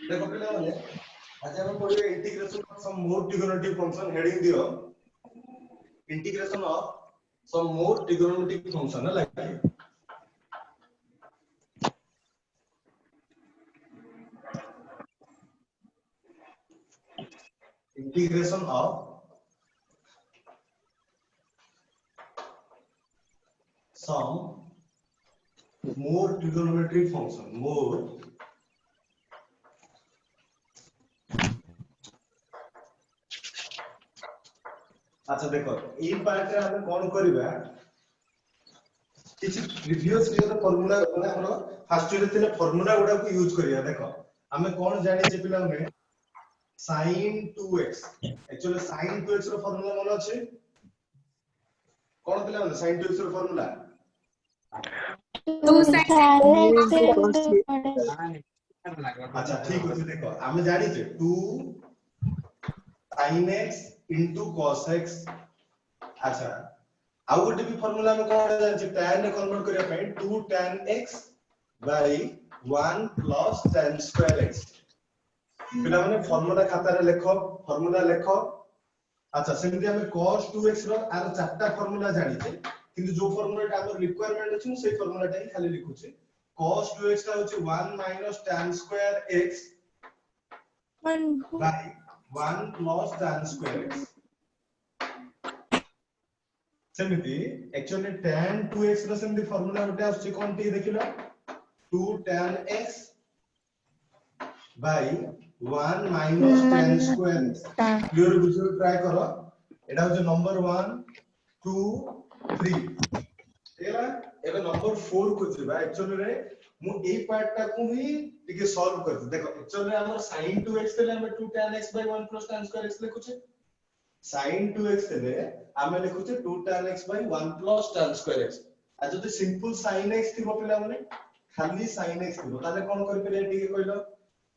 देखो पिला माने आज हम पढिबे integration of some more trigonometric function heading दियो integration of some more trigonometric function like integration of some more trigonometric function more अच्छा देखो ए पार्ट रे हम कोन करबा किछि प्रीवियस ईयर फार्मूला माने हमर फर्स्ट ईयर थिले फार्मूला गुडा को यूज करिया देखो हमें कोन जानि जे पिला में sin 2x actually sin 2x रो फार्मूला मन अछि कोन पिला में sin 2x रो फार्मूला 2 sin अच्छा ठीक अछि देखो हम जानि जे 2 sin x into cos x अच्छा आउ गोटे भी फार्मूला में कोन जानि जे tan रे कन्वर्ट करिया पय 2 tan x by 1 plus tan square x पिला माने फार्मूला खाता रे लेखो फार्मूला लेखो अच्छा सेमति हम cos 2x रो आर चारटा फार्मूला जानि जे किंतु जो फार्मूलाटा हमर रिक्वायरमेंट अछि सेही फार्मूलाटा ही खाली लिखु छी cos 2x का होची 1 minus tan square x by 1 plus tan square x सेमति एक्चुअली tan 2x रो सेमति फार्मूला होते आछि कोन टी देखिलो 2 tan x by 1 minus tan square clear बुझो ट्राई करो एटा होचे नंबर 1 2 3 एला एबे नंबर 4 को जिबा एक्चुअली रे मु ए पार्ट टा को ही टिके सॉल्व कर देखो एक्चुअली हमर sin 2x ले हम 2 tan x by 1 plus tan square x लिखु छे sin 2x ले हम लिखु छे 2 tan x by 1 plus tan square x आ जति सिंपल sin x थिबो पिला माने खाली sin x थिबो ताले कोन करि पेले टिके कहलो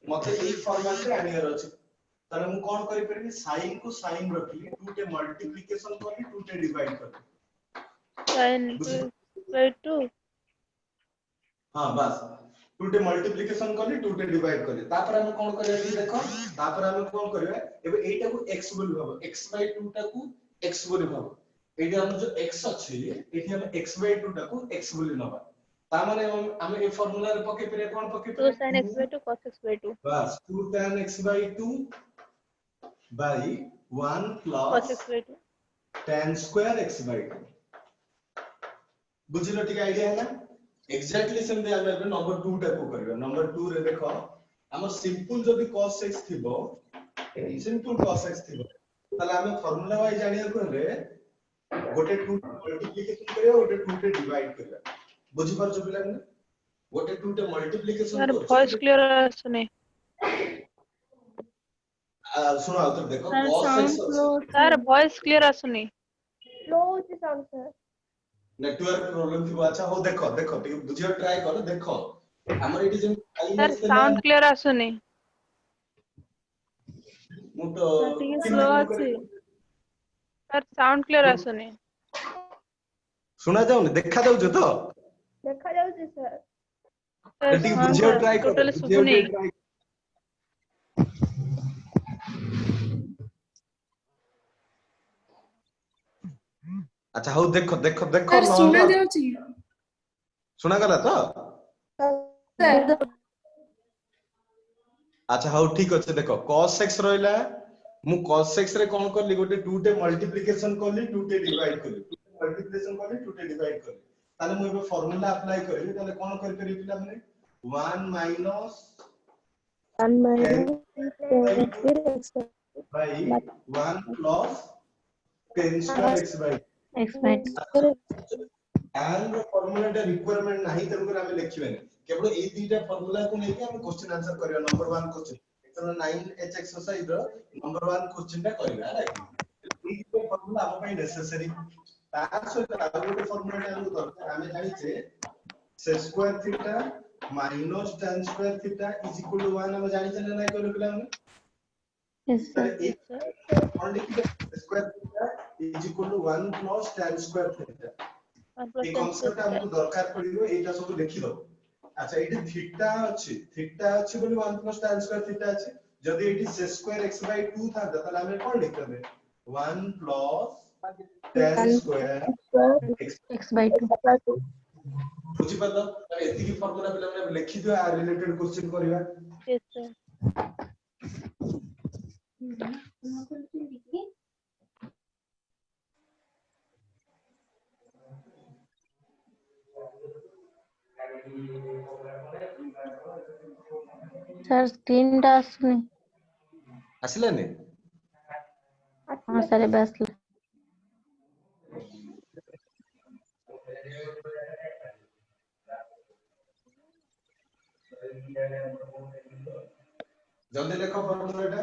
मते ए फॉर्मेट रे आनियर अछि ताले मु कोन करि परबी sin को sin रखली 2 टे मल्टीप्लिकेशन करली 2 टे डिवाइड करली sin 2 हां बस 2 टे मल्टीप्लिकेशन करली 2 टे डिवाइड करली तापर हम कोन करिया देखो तापर हम कोन करबे एबे एटा को x बोली भाबो x by 2 टा को x बोली भाबो एटी हम जो x अछि एटी हम x by 2 टा को x बोली नबा ता माने हम ए फार्मूला रे पके पेरे कोन पके 2 sin x by 2 cos x by 2 बस 2 tan x by 2 by 1 plus cos x by 2 tan square x by 2 बुझिलो ठीक आईडिया है ना एग्जैक्टली सेम दे हम नंबर 2 टा को करबे नंबर 2 रे देखो हम सिंपल जदी cos x थिबो सिंपल cos x थिबो तले हम फार्मूला वाइ जानिया कहले गोटे 2 मल्टीप्लिकेशन करियो गोटे 2 टे डिवाइड करियो बुझि पार जो पिला ने गोटे 2 टे मल्टीप्लिकेशन यार करो वॉइस क्लियर सुने सुनो तो देखो cos x sir voice clear आसुनी लो होची साउंड सर नेटवर्क प्रॉब्लम थी अच्छा हो देखो देखो बुझियो ट्राई करो देखो हमर एटी जे सर साउंड क्लियर आसुनी मु तो स्लो अछि सर साउंड क्लियर आसुनी सुना जाउनी देखा जाउ तो देखा जाउची सर एटी बुझियो ट्राई करो टोटली बुझियो सुबुनी ट्राई अच्छा हो देखो देखो देखो सर सुना जाउची सुना गला तो सर अच्छा हो ठीक अछि देखो cos x रहइला मु cos x रे कोन करली गोटे 2 टे मल्टीप्लिकेशन करली 2 टे डिवाइड करली मल्टीप्लिकेशन करली 2 टे डिवाइड करली ताले मु एबे फार्मूला अप्लाई करली ताले कोन कर करी पिला माने 1 minus 1 minus by 1 plus tan square x by x by and formula टा रिक्वायरमेंट नाही तनको हम लिखिबेनी केवल ए दुईटा फार्मूला को लेके हम क्वेश्चन आंसर करिया number 1 question actually 9h exercise रो नंबर 1 क्वेश्चन टा करिया राइट ई दुईटा फार्मूला हम पई नेसेसरी तार सहित आ गोटे फार्मूला टा हम दरकार हम जानि छे sec square theta minus tan square theta is equal to 1 हम जानि छे ना कहलो पिला हम yes sir और लिखिए square theta is equal to 1 plus tan square theta এই কনসেপ্ট हमको दरकार पड़िबो एटा सब लिखि दो अच्छा एटी थीटा अछि बोली 1 प्लस tan स्क्वायर थीटा अछि जदि eighty sec square x by 2 था तले हमें कोन लिखते 1 plus tan square x by 2 बुझि पड़लो एति की फार्मूला पिला माने लिखि दियो आ रिलेटेड क्वेश्चन करबा Yes, sir. सर स्क्रीन टा आसुनी आसिलानी हां सर बस जल्दी देखो फार्मूलाटा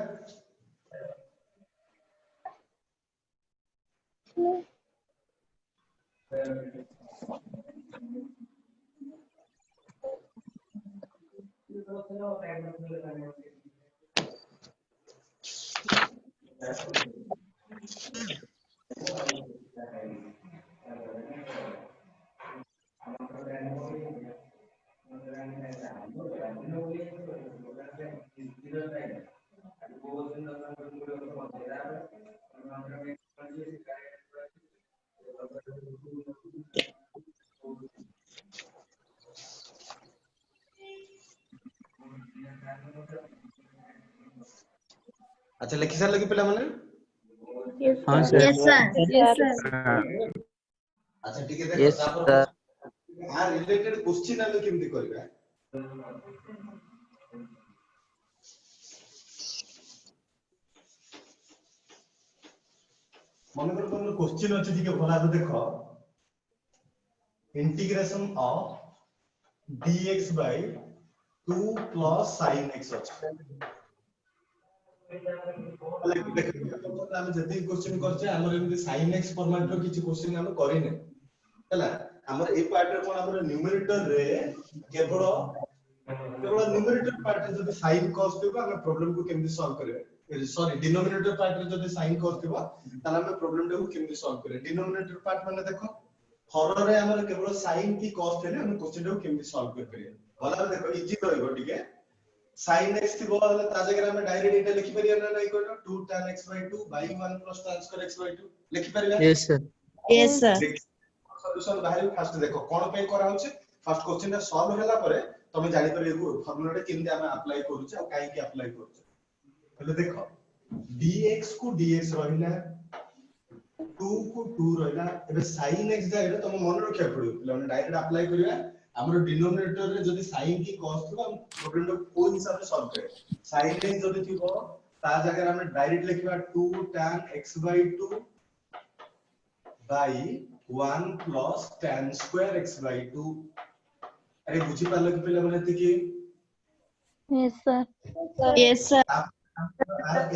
अच्छा लिखि सार लगी पिला माने Yes, हाँ sir. Sir Yes, sir. Yes, sir. अच्छा ठीक है देखो यस तापर सर आ रिलेटेड क्वेश्चन आमे केमति करबा मन कर तुम क्वेश्चन अछि ठीक भला से देखो integration of dx by 2 plus sin x अछि ଆମେ जति क्वेश्चन करछे हमर एमति sin x फॉर्मेट रो किछि क्वेश्चन हम करिने हला हमर ए पार्ट रे कोन हमर न्यूमरेटर रे केवल न्यूमरेटर पार्ट रे जति sin cos थिबा हम प्रॉब्लम को केमति सॉल्व करबे सॉरी डिनोमिनेटर पार्ट रे जति sin cos थिबा ताला हम प्रॉब्लम को केमति सॉल्व करबे डिनोमिनेटर पार्ट माने देखो हर रे हमर केवल sin की cos थिले हम क्वेश्चन को केमति सॉल्व कर परिया भला देखो इजी रहइबो ठीके sin x थी बोला ता जगह में डायरेक्ट एटा लिखि परिया ना नहीं कोन 2 tan x by 2 by 1 plus tan square x by 2 लिखि परिया yes sir Yes, sir. Solution बाहर फास्ट देखो कोन पे करा होचे फर्स्ट क्वेश्चन रे सॉल्व होला परे तमे जानि परिबो फार्मूला रे केमते हम अप्लाई करूचे आ काई के अप्लाई करूचे पहले देखो dx को dx रहिला 2 को 2 रहिला एबे sin x जाय रे तमे मन रखिया पड़ियो पहले डायरेक्ट अप्लाई करिया हमर डिनोमिनेटर रे जदी sin की cos थबा हम प्रॉब्लम को कोन हिसाब से सॉल्व करे sin x जदी थिबो ता जगह हम डायरेक्ट लिखबा 2 tan x by 2 by 1 plus tan square x by 2 अरे बुझी पालो कि पहले माने कि yes sir Yes, sir.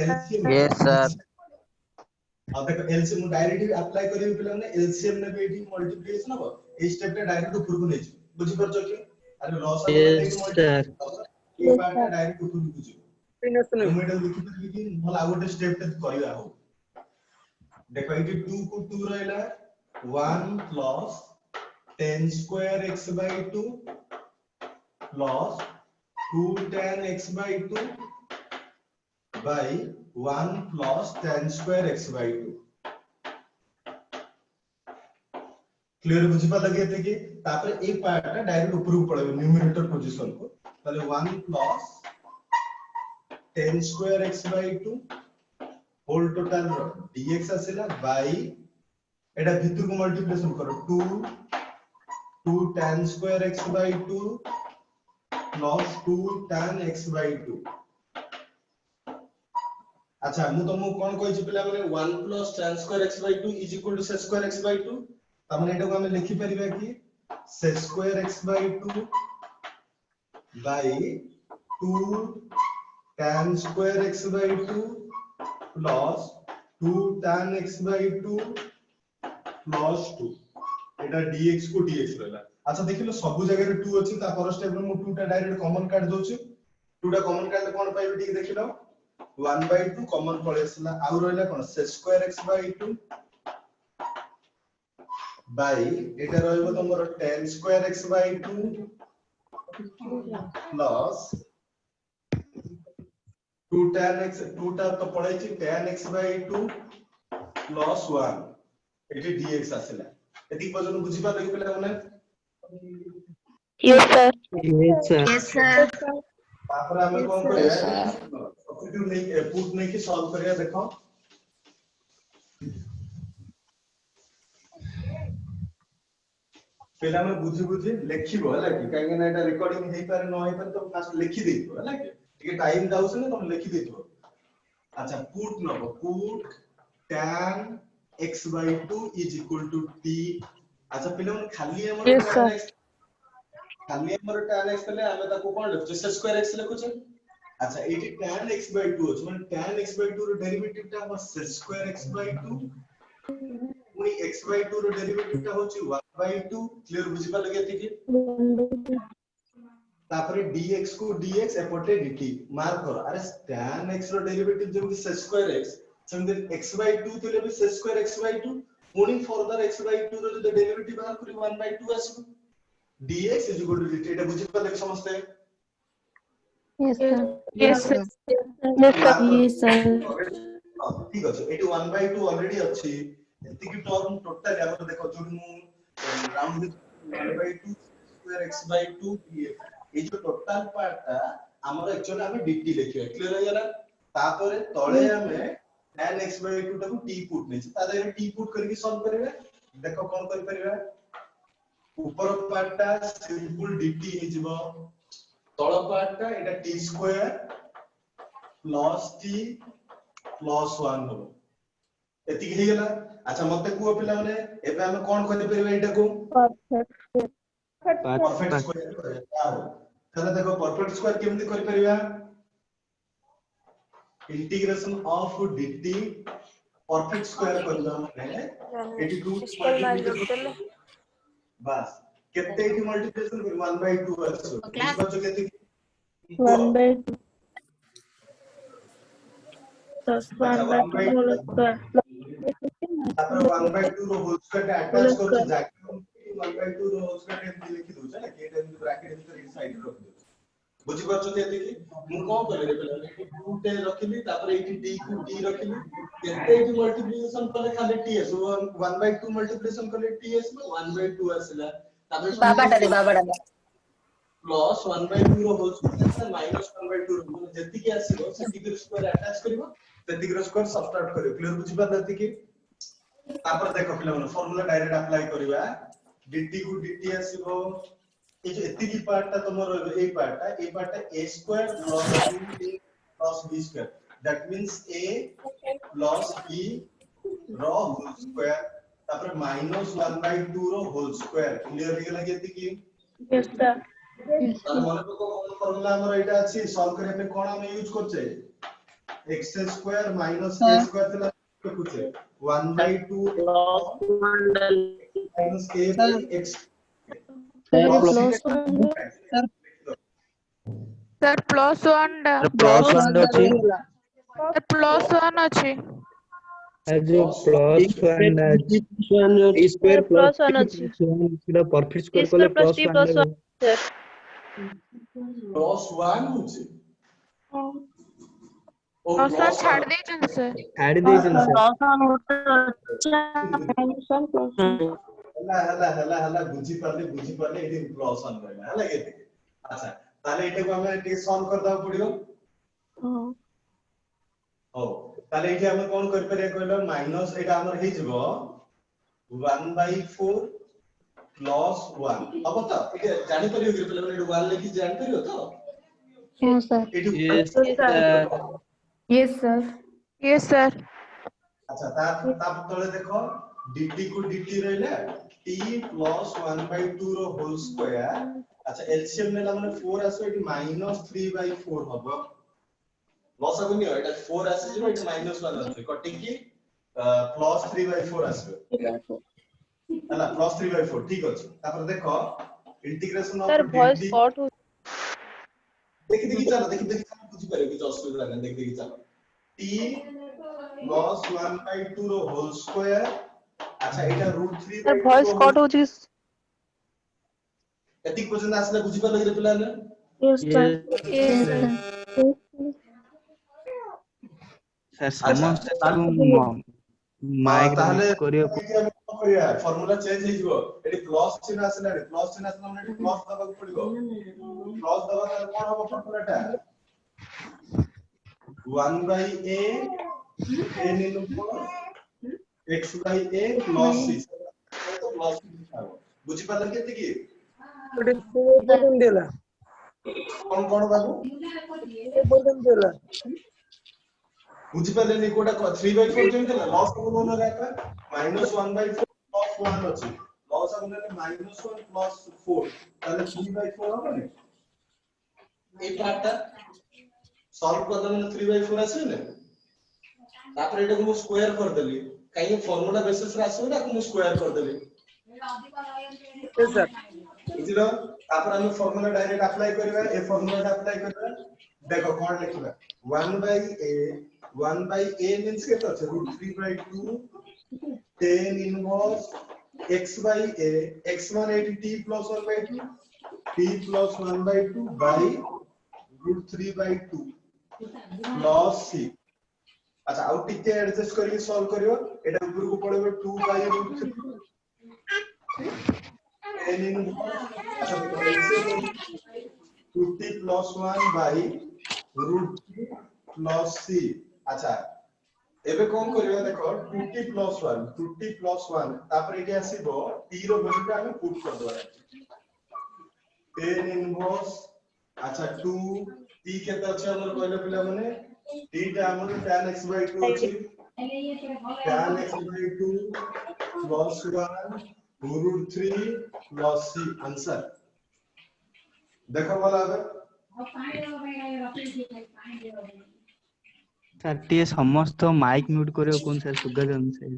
LCM yes sir अब देखो एलसीएम डायरेक्ट अप्लाई करियो पहले माने एलसीएम ने बेटी मल्टीप्लिकेशन हो ए स्टेप रे डायरेक्ट ऊपर को नेछ बुझी परछो कि अरे लॉस वाला यस लेके सर मल्टीप्लिकेशन ये पार्ट डायरेक्ट ऊपर को बुझी न्यूमेरिकल लिखि परबी कि भला आ गोटे स्टेप ते करिया हो देखो इति 2 को 2 रहला 1 plus 10 square x by 2 plus 2 tan x by 2 by 1 plus tan square x by 2 clear बुझी पा लगे थे कि तापर ए पार्ट ना डायरेक्ट ऊपर को पड़े न्यूमरेटर पोजीशन को ताले 1 plus 10 square x by 2 whole total dx आसेला by एटा भितर को मल्टीप्लिकेशन करो 2 tan square x by 2 plus 2 tan x by 2 अच्छा मु तुमको कोन कहै छी पिला माने 1 plus tan square x by 2 is equal to sec square x by 2 तमने एटा को हम लिखि परिबा कि sec square x by 2 by 2 tan square x by 2 plus 2 tan x by 2 plus 2 Etah dx को dx रहला अच्छा देखिलो सब जगह रे 2 अछि ता पर स्टेप में मु 2 टा डायरेक्ट कॉमन काट दोछु 2 टा कॉमन काटले कोन पाइबे ठीक देखिलो 1 by 2 कॉमन पळेसला आउ रहला कोन sec square x by 2 by Etah रहइबो तमरो tan square x by 2 plus 2 tan x 2 टा तो पड़ै छी tan x by 2 plus 1 eighty dx आसिला एती पजन बुझी पा देखि पिला माने Yes, sir. Yes, sir. Yes, sir. तापर हमें कोन करिया सब्स्टिट्यूट नहीं पुट नहीं कि सॉल्व करिया देखो पहले हमें बुझी बुझी लिखिबो हला कि काहे ना एटा रिकॉर्डिंग हेई पारे न हेई पारे तो फास्ट लिखि देइबो हला कि ठीक टाइम जाउछ ना तुम लिखि देइबो अच्छा put Nebo put tan x by 2 is equal to t अच्छा पहले हम खाली हमर Yes, sir. tan x खाली हमर tan x तले हमें ताको कोन लिखु छ स्क्वायर x लिखु छ अच्छा एटी tan x by 2 छ माने tan x by 2 रो डेरिवेटिव ता हमर स्क्वायर x by 2 पुनी x by 2 रो डेरिवेटिव ता होची 1 by 2 क्लियर बुझी पा लगे थी तापरे dx को dx एपटे dt मार्क करो अरे tan x रो डेरिवेटिव जेम कि square x same x by 2 तले भी स्क्वायर x by 2 पुनी फर्दर x by 2 रो जो डेरिवेटिव बाहर करी 1 by 2 आसबो dx is equal to dt एटा बुझी पा लगे समझते Yes, sir. Yes, sir. Yes, sir. Yes, sir. ठीक अछि एटी 1 by 2 ऑलरेडी अछि एति कि टर्म टोटल हमर देखो जो मु round 1 by 2 square x by 2 dx ए जो टोटल पार्ट हमर एक्चुअली हमें dt लिखियो क्लियर हो गला तापरे तळे हमें tan x by 2 टाको t पुट नै ता देरे t पुट करके सॉल्व करबे देखो कोन कर परबे ऊपर पार्ट सिंपल dt हे जिवो तळ पार्ट एटा t square plus t plus 1 हो एति हे गेला अच्छा मते को पिला माने एबे हम कोन कर परबे एटा को परफेक्ट स्क्वायर करबा तले देखो परफेक्ट स्क्वायर केमति कर परबा integration of dt perfect square करबा माने एटी रूट मल्टीप्लिकेशन बस केते एटी मल्टीप्लिकेशन कर 1 by 2 आसो Class. बुझबा जो केते 1 by 2 plus अच्छा 1 by 2 whole square. तापर 1 by 2 रो होल स्क्वायर अटैच करछ जाके 1 by 2 रो होल स्क्वायर एमति लिखि दउ छै ना के एमति ब्रैकेट एमति रे साइड रख दउ बुझि परछ केते कि मु कोन करले पहले एटी 2 टे रखिली तापर एटी d को d रखिली केते एटी मल्टीप्लिकेशन करले खाली t s 1 by 2 मल्टीप्लिकेशन करले t s 1 by 2 आसला तापर बाबा प्लस 1 by 2 रो होल स्क्वायर माइनस 1 by 2 रो जति के आसीबो सेति के स्क्वायर अटैच करिवो सेति के स्क्वायर सब्ट्रैक्ट करिवो क्लियर बुझि परलति कि तापर देखो पिला माने फार्मूला डायरेक्ट अप्लाई करबा dt को dt आसीबो ए जो एति की पार्ट ता तमरो ए part a square plus 2a plus b square that means a plus b रो होल स्क्वायर तापर माइनस 1 by 2 रो होल स्क्वायर क्लियर हो गेला केति की Yes, sir. तार मन को कोन फार्मूला हमर एटा अछि सॉल्व करे पे कोन हम यूज करछे x square minus a square तला कुछे 1 by 2 minus a by x Plus 1 Sir, plus 1 Plus 1 ଅଛି sir, plus 1 ଅଛି जो plus 1 e square plus plus 1 t ଅଛି सेटा परफेक्ट स्क्वायर square करले plus plus t 1 plus 1 sir plus 1 होचे ओ और सर plus छाड़ देछन सर छाड़ी देछन सर हला बुझी परले एडी प्लस 1 रहला हला केते अच्छा ताले एटा को हमें टे सॉल्व कर दा पड़ियो ओ ताले एठी हमें कोन कर परिया कहलो माइनस एटा हमर हे जबो 1 by 4 plus 1 अब तो एटा जानि परियो कि पहले एटा 1 लिखि जानि परियो तो No, sir. Eighty Yes, sir. yes sir yes sir अच्छा ता तळे देखो dt को dt रहला t plus 1 by 2 रो होल स्क्वायर अच्छा एलसीएम नेला माने 4 आसो एटी -3 by 4 हबो लॉस आगुनी एटा 4 आसे जिरो एटा -1 आसे कटि की +3 by 4 आसबो हला +3 by 4 ठीक अछि तापर देखो integration of sir voice dt cut देखि चलो बुझी पारे कि असुविधा नै देखि चलो t plus 1 by 2 रो होल स्क्वायर अच्छा एटा √3 sir by 2 voice row cut होची एतिक पर्यंत आसले बुझि पाले रे पिला ने Yes, sir. Yes, sir. Sir अच्छा समस्त ताले माइक ताले म्यूट करियो फॉर्मूला चेंज हे जिवो एटी प्लस चिन्ह आसला रे प्लस चिन्ह आसला माने एटी प्लस दबा पड़िबो प्लस दबा ताले कोन हो फॉर्मूलाटा 1 by a n into x by a plus c तो प्लस बुझि पाले केते की कोन देला कोन कोन बाबू कोन देला बुझि पाले नि कोटा 3 by 4 केम देला लॉस को लोन राका -1 by 4 plus 1 अछि लॉस को ने -1 plus 4 ताले 3 by 4 हो ने ए पार्टटा सॉल्व कर देले 3 by 4 आसे ने तापर एटा को स्क्वायर कर देली काई फार्मूला बेसिस रे आसे ना को स्क्वायर कर देली यस सर बुझिलो तापर हम फार्मूला डायरेक्ट अप्लाई करबा ए फार्मूला अप्लाई करबा देखो कोन लिखबा 1 by a means के तो √3 by 2 tan inverse x by a x1 80 t plus 1 by 2 t plus 1 by 2 by √3 by 2 plus c अच्छा आउ टिके एडजस्ट करके सॉल्व करियो एटा ऊपर को पड़ेबो 2 by √3 tan inverse अच्छा देखो इसे 2t plus 1 by √3 plus c अच्छा एबे कोन करियो देखो 2t plus 1 तापर एटी आसीबो t रो वैल्यूटा हम पुट कर दवा tan इनवर्स अच्छा 2 t केते अछि हमर कहले पिला माने t टा हमर tan x by 2 अछि tan x by 2 plus 1 √3 plus c answer देखो वाला अब सर टी समस्त माइक म्यूट करियो कोन सर सुगा जन से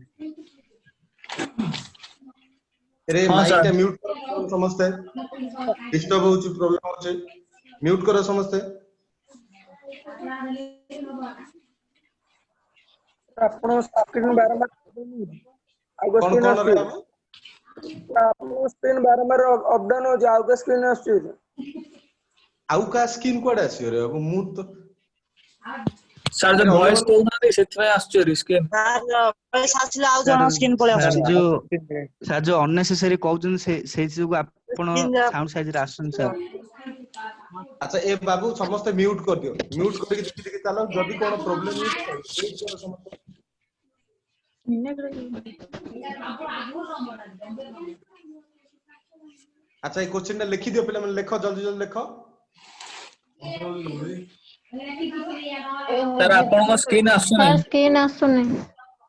रे हां माइक सर टा म्यूट करो समझते डिस्टर्ब होची प्रॉब्लम होची म्यूट करो समझते आपण स्क्रीन बारंबार आगो कौन स्क्रीन कौन रे आसु बाबू आपण स्क्रीन बारंबार अप डाउन हो जाओ के स्क्रीन आसु आउ का स्क्रीन कोड आसी रे अब मु तो सर जो वॉइस कहना सेतमे आसु रे स्क्रीन वॉइस आसिला आउ जण स्क्रीन पळे सर आसु जो अननेसेसरी कहउछन से चीज को आपण साउंड साइज रे आसन सर अच्छा ए बाबू समस्त म्यूट कर दियो म्यूट करके देखि देखि चलो जदी कोन प्रॉब्लम हो तो म्यूट करो समस्त अच्छा ए क्वेश्चन टा लिखि दियो पहले मन लिखो जल्दी जल्दी लिखो सर आपण को स्क्रीन आसु Sir, screen आसुनी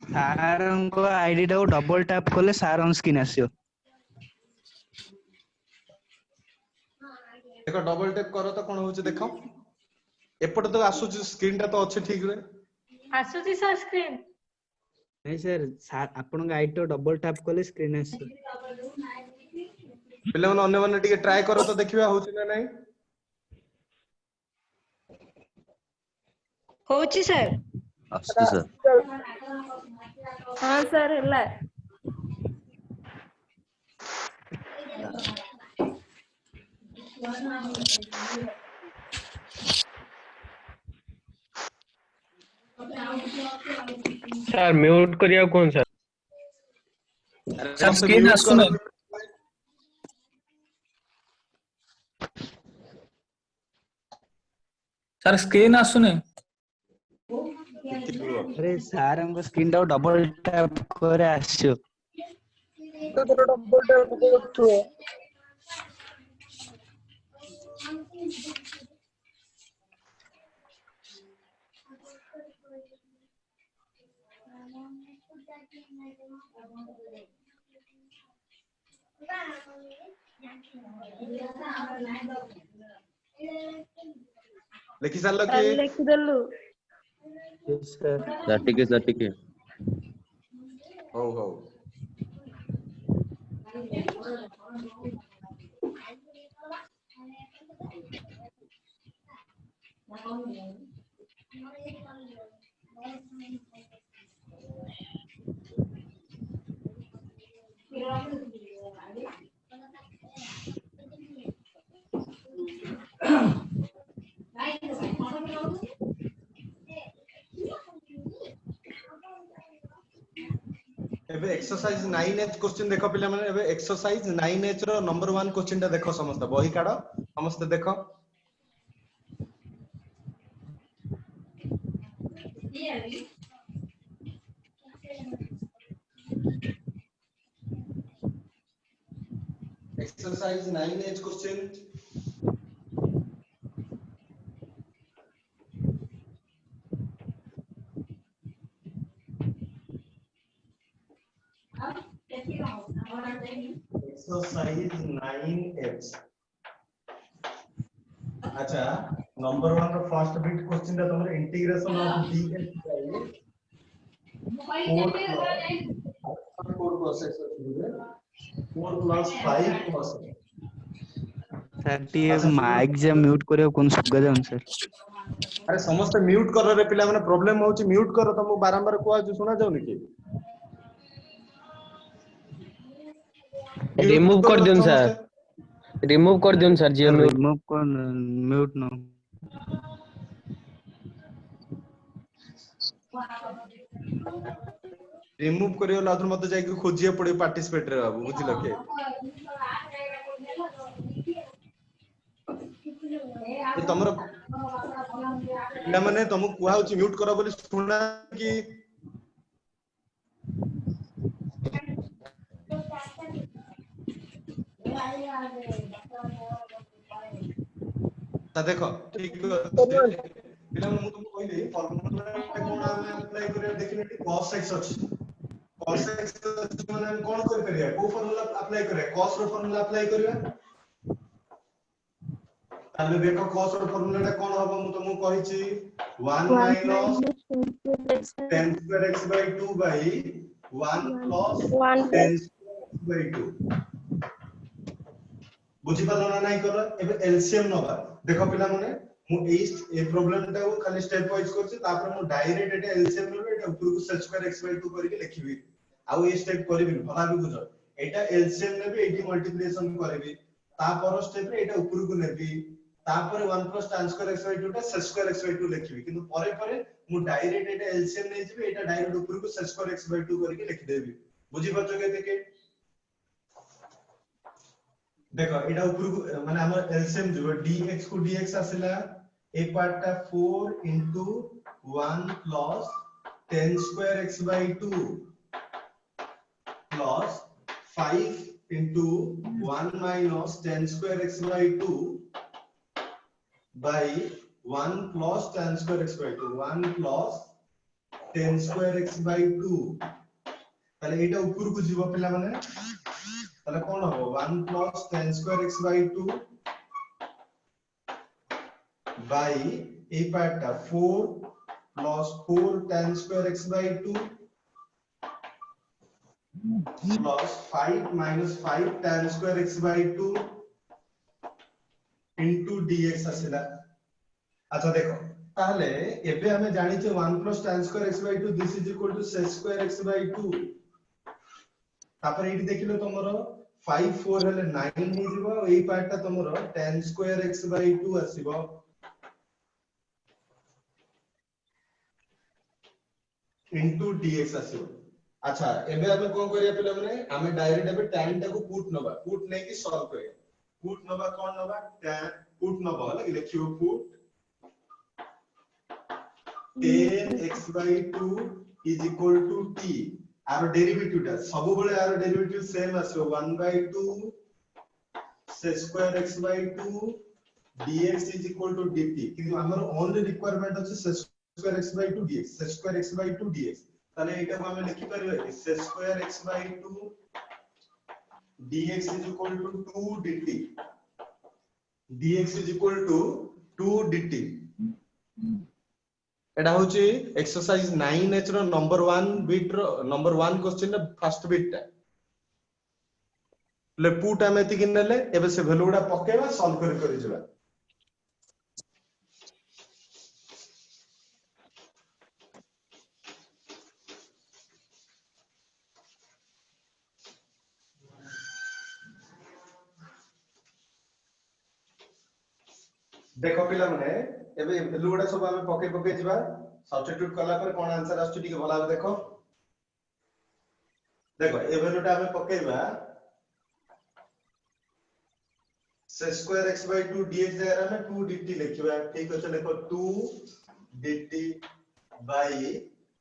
सार को आईडी टा को डबल टैप करले सार ऑन स्क्रीन आसियो देखो डबल टैप करो तो कोन होचे देखो एपट तो आसु स्क्रीन टा तो अच्छे ठीक रे आसुची सर स्क्रीन नहीं सर आपण का आईडी तो डबल टैप करले स्क्रीन आसियो पहले मन अन्य मन टिके ट्राई करो तो देखिबा होची ना नहीं होची सर आसुची सर हां सर हला सर म्यूट करिया कोन सर सर समस्त स्क्रीन म्यूट आसु करो न सर स्क्रीन आसु न अरे सार हमको स्क्रीन टा डबल टैप करे आसियो तो डबल टैप करथु लिखि सारलो सर कि लिखि देलु सर सर टिके हो हो एबे एक्सरसाइज 9H क्वेश्चन देखो पिला माने एबे एक्सरसाइज 9H रो नंबर 1 क्वेश्चन टा देखो समस्त बही काढो समस्त देखो exercise 9H question exercise 9H अच्छा नंबर 1 रो फर्स्ट बिट क्वेश्चन ता तमरे integration of dx by 4 process 4 plus 5 plus sir टीए माइक जे म्यूट करियो कोन सुगा जाउन सर अरे समस्त म्यूट कर रे पिला माने प्रॉब्लम होची म्यूट कर तुमको बारंबार कोआ जो सुना जाउनी कि रिमूव कर दियन सर रिमूव कर दियन सर जियो म्यूट रिमूव कोन म्यूट नो रिमूव करियो लादर मते जाई के खोजिए पड़े पार्टिसिपेट रे बाबू बुझिलो के ए तमरो पिला माने तुमको कुआ होची म्यूट करा बोली सुना कि ता देखो ठीक पिला मु तुमको कहली फॉर्मूला कोन हम अप्लाई करे डेफिनेटली cos x अछि cos x माने हम कोन कर करिया को फार्मूला अप्लाई करे cos रो फार्मूला अप्लाई करिया ताले देखो cos रो फार्मूला टा कोन होबो मु तुमको कहिची 1 minus tan square x by 2 by 1 plus tan square x by 2 बुझी पालो ना नहीं करो एबे एलसीएम नबा देखो पिला माने मु ए प्रॉब्लम टा को खाली स्टेप वाइज करछि तापर मु डायरेक्ट एटा एलसीएम लेबे एटा ऊपर को सेट स्क्वायर x by 2 करके लिखिबी आ ये स्टेप करबी भला भी बुझो एटा एलसीएम लेबे एटी मल्टीप्लिकेशन करबी तापर स्टेप रे एटा ऊपर को नेबी तापर 1 plus tan square x by 2 टा सेट स्क्वायर x by 2 लिखिबी किंतु परे परे मु डायरेक्ट एटा एलसीएम नै जिबे एटा डायरेक्ट ऊपर को सेट स्क्वायर x by 2 करके लिख देबी बुझी पाछो के देखे देखो एटा ऊपर को माने हमर एलसीएम जो dx को dx आसिला ए पार्ट टा 4 into 1 plus tan square x by 2 plus 5 into 1 minus tan square x by 2 by 1 plus tan square x by 2 1 plus tan square x by 2 ताले एटा ऊपर को जीव पिला माने ताले कोन हो 1 plus tan square x by 2 by a part 4 plus 4 tan square x by 2 plus 5 minus 5 tan square x by 2 into dx आसिला अच्छा देखो ताले एबे हमें जानि छे 1 plus tan square x by 2 this is equal to sec square x by 2 तापर एठी देखिलो तमरो 5 4 हेले 9 हे जिवो एई पार्ट ता तमरो tan square x by 2 आसीबो into dx आसीबो अच्छा एबे हमें कोन करिया पिला माने हमें डायरेक्ट एबे tan टा को पुट नै कि सॉल्व करिया पुट नबा कोन नबा tan पुट नबा लगे लिखियो put tan x by 2 is equal to t आरो डेरिवेटिव टा सब बेले आरो डेरिवेटिव सेम आसो 1 by 2 sec square x by 2 dx is equal to dt किंतु हमर ओनली रिक्वायरमेंट अछि sec square x by 2 dx sec square x by 2 dx ताले एटा को हम लिखि परबे कि sec square x by 2 dx is equal to 2 dt dx is equal to 2 dt एटा होची एक्सरसाइज 9H रो नंबर 1 बिट रो नंबर 1 क्वेश्चन रो फर्स्ट बिट टा ले पुट हम एति किनले एबे से वैल्यू गुडा पकेबा सॉल्व करि जबा देखो पिला माने एबे वैल्यू गुडा सब हम पके जिबा सब्स्टिट्यूट करला पर कोन आंसर आछी ठीक भला देखो देखो ए वैल्यूटा हमें पकेइबा से स्क्वायर x by 2 dx जगह में 2 dt लिखिबा ठीक है देखो 2 dt by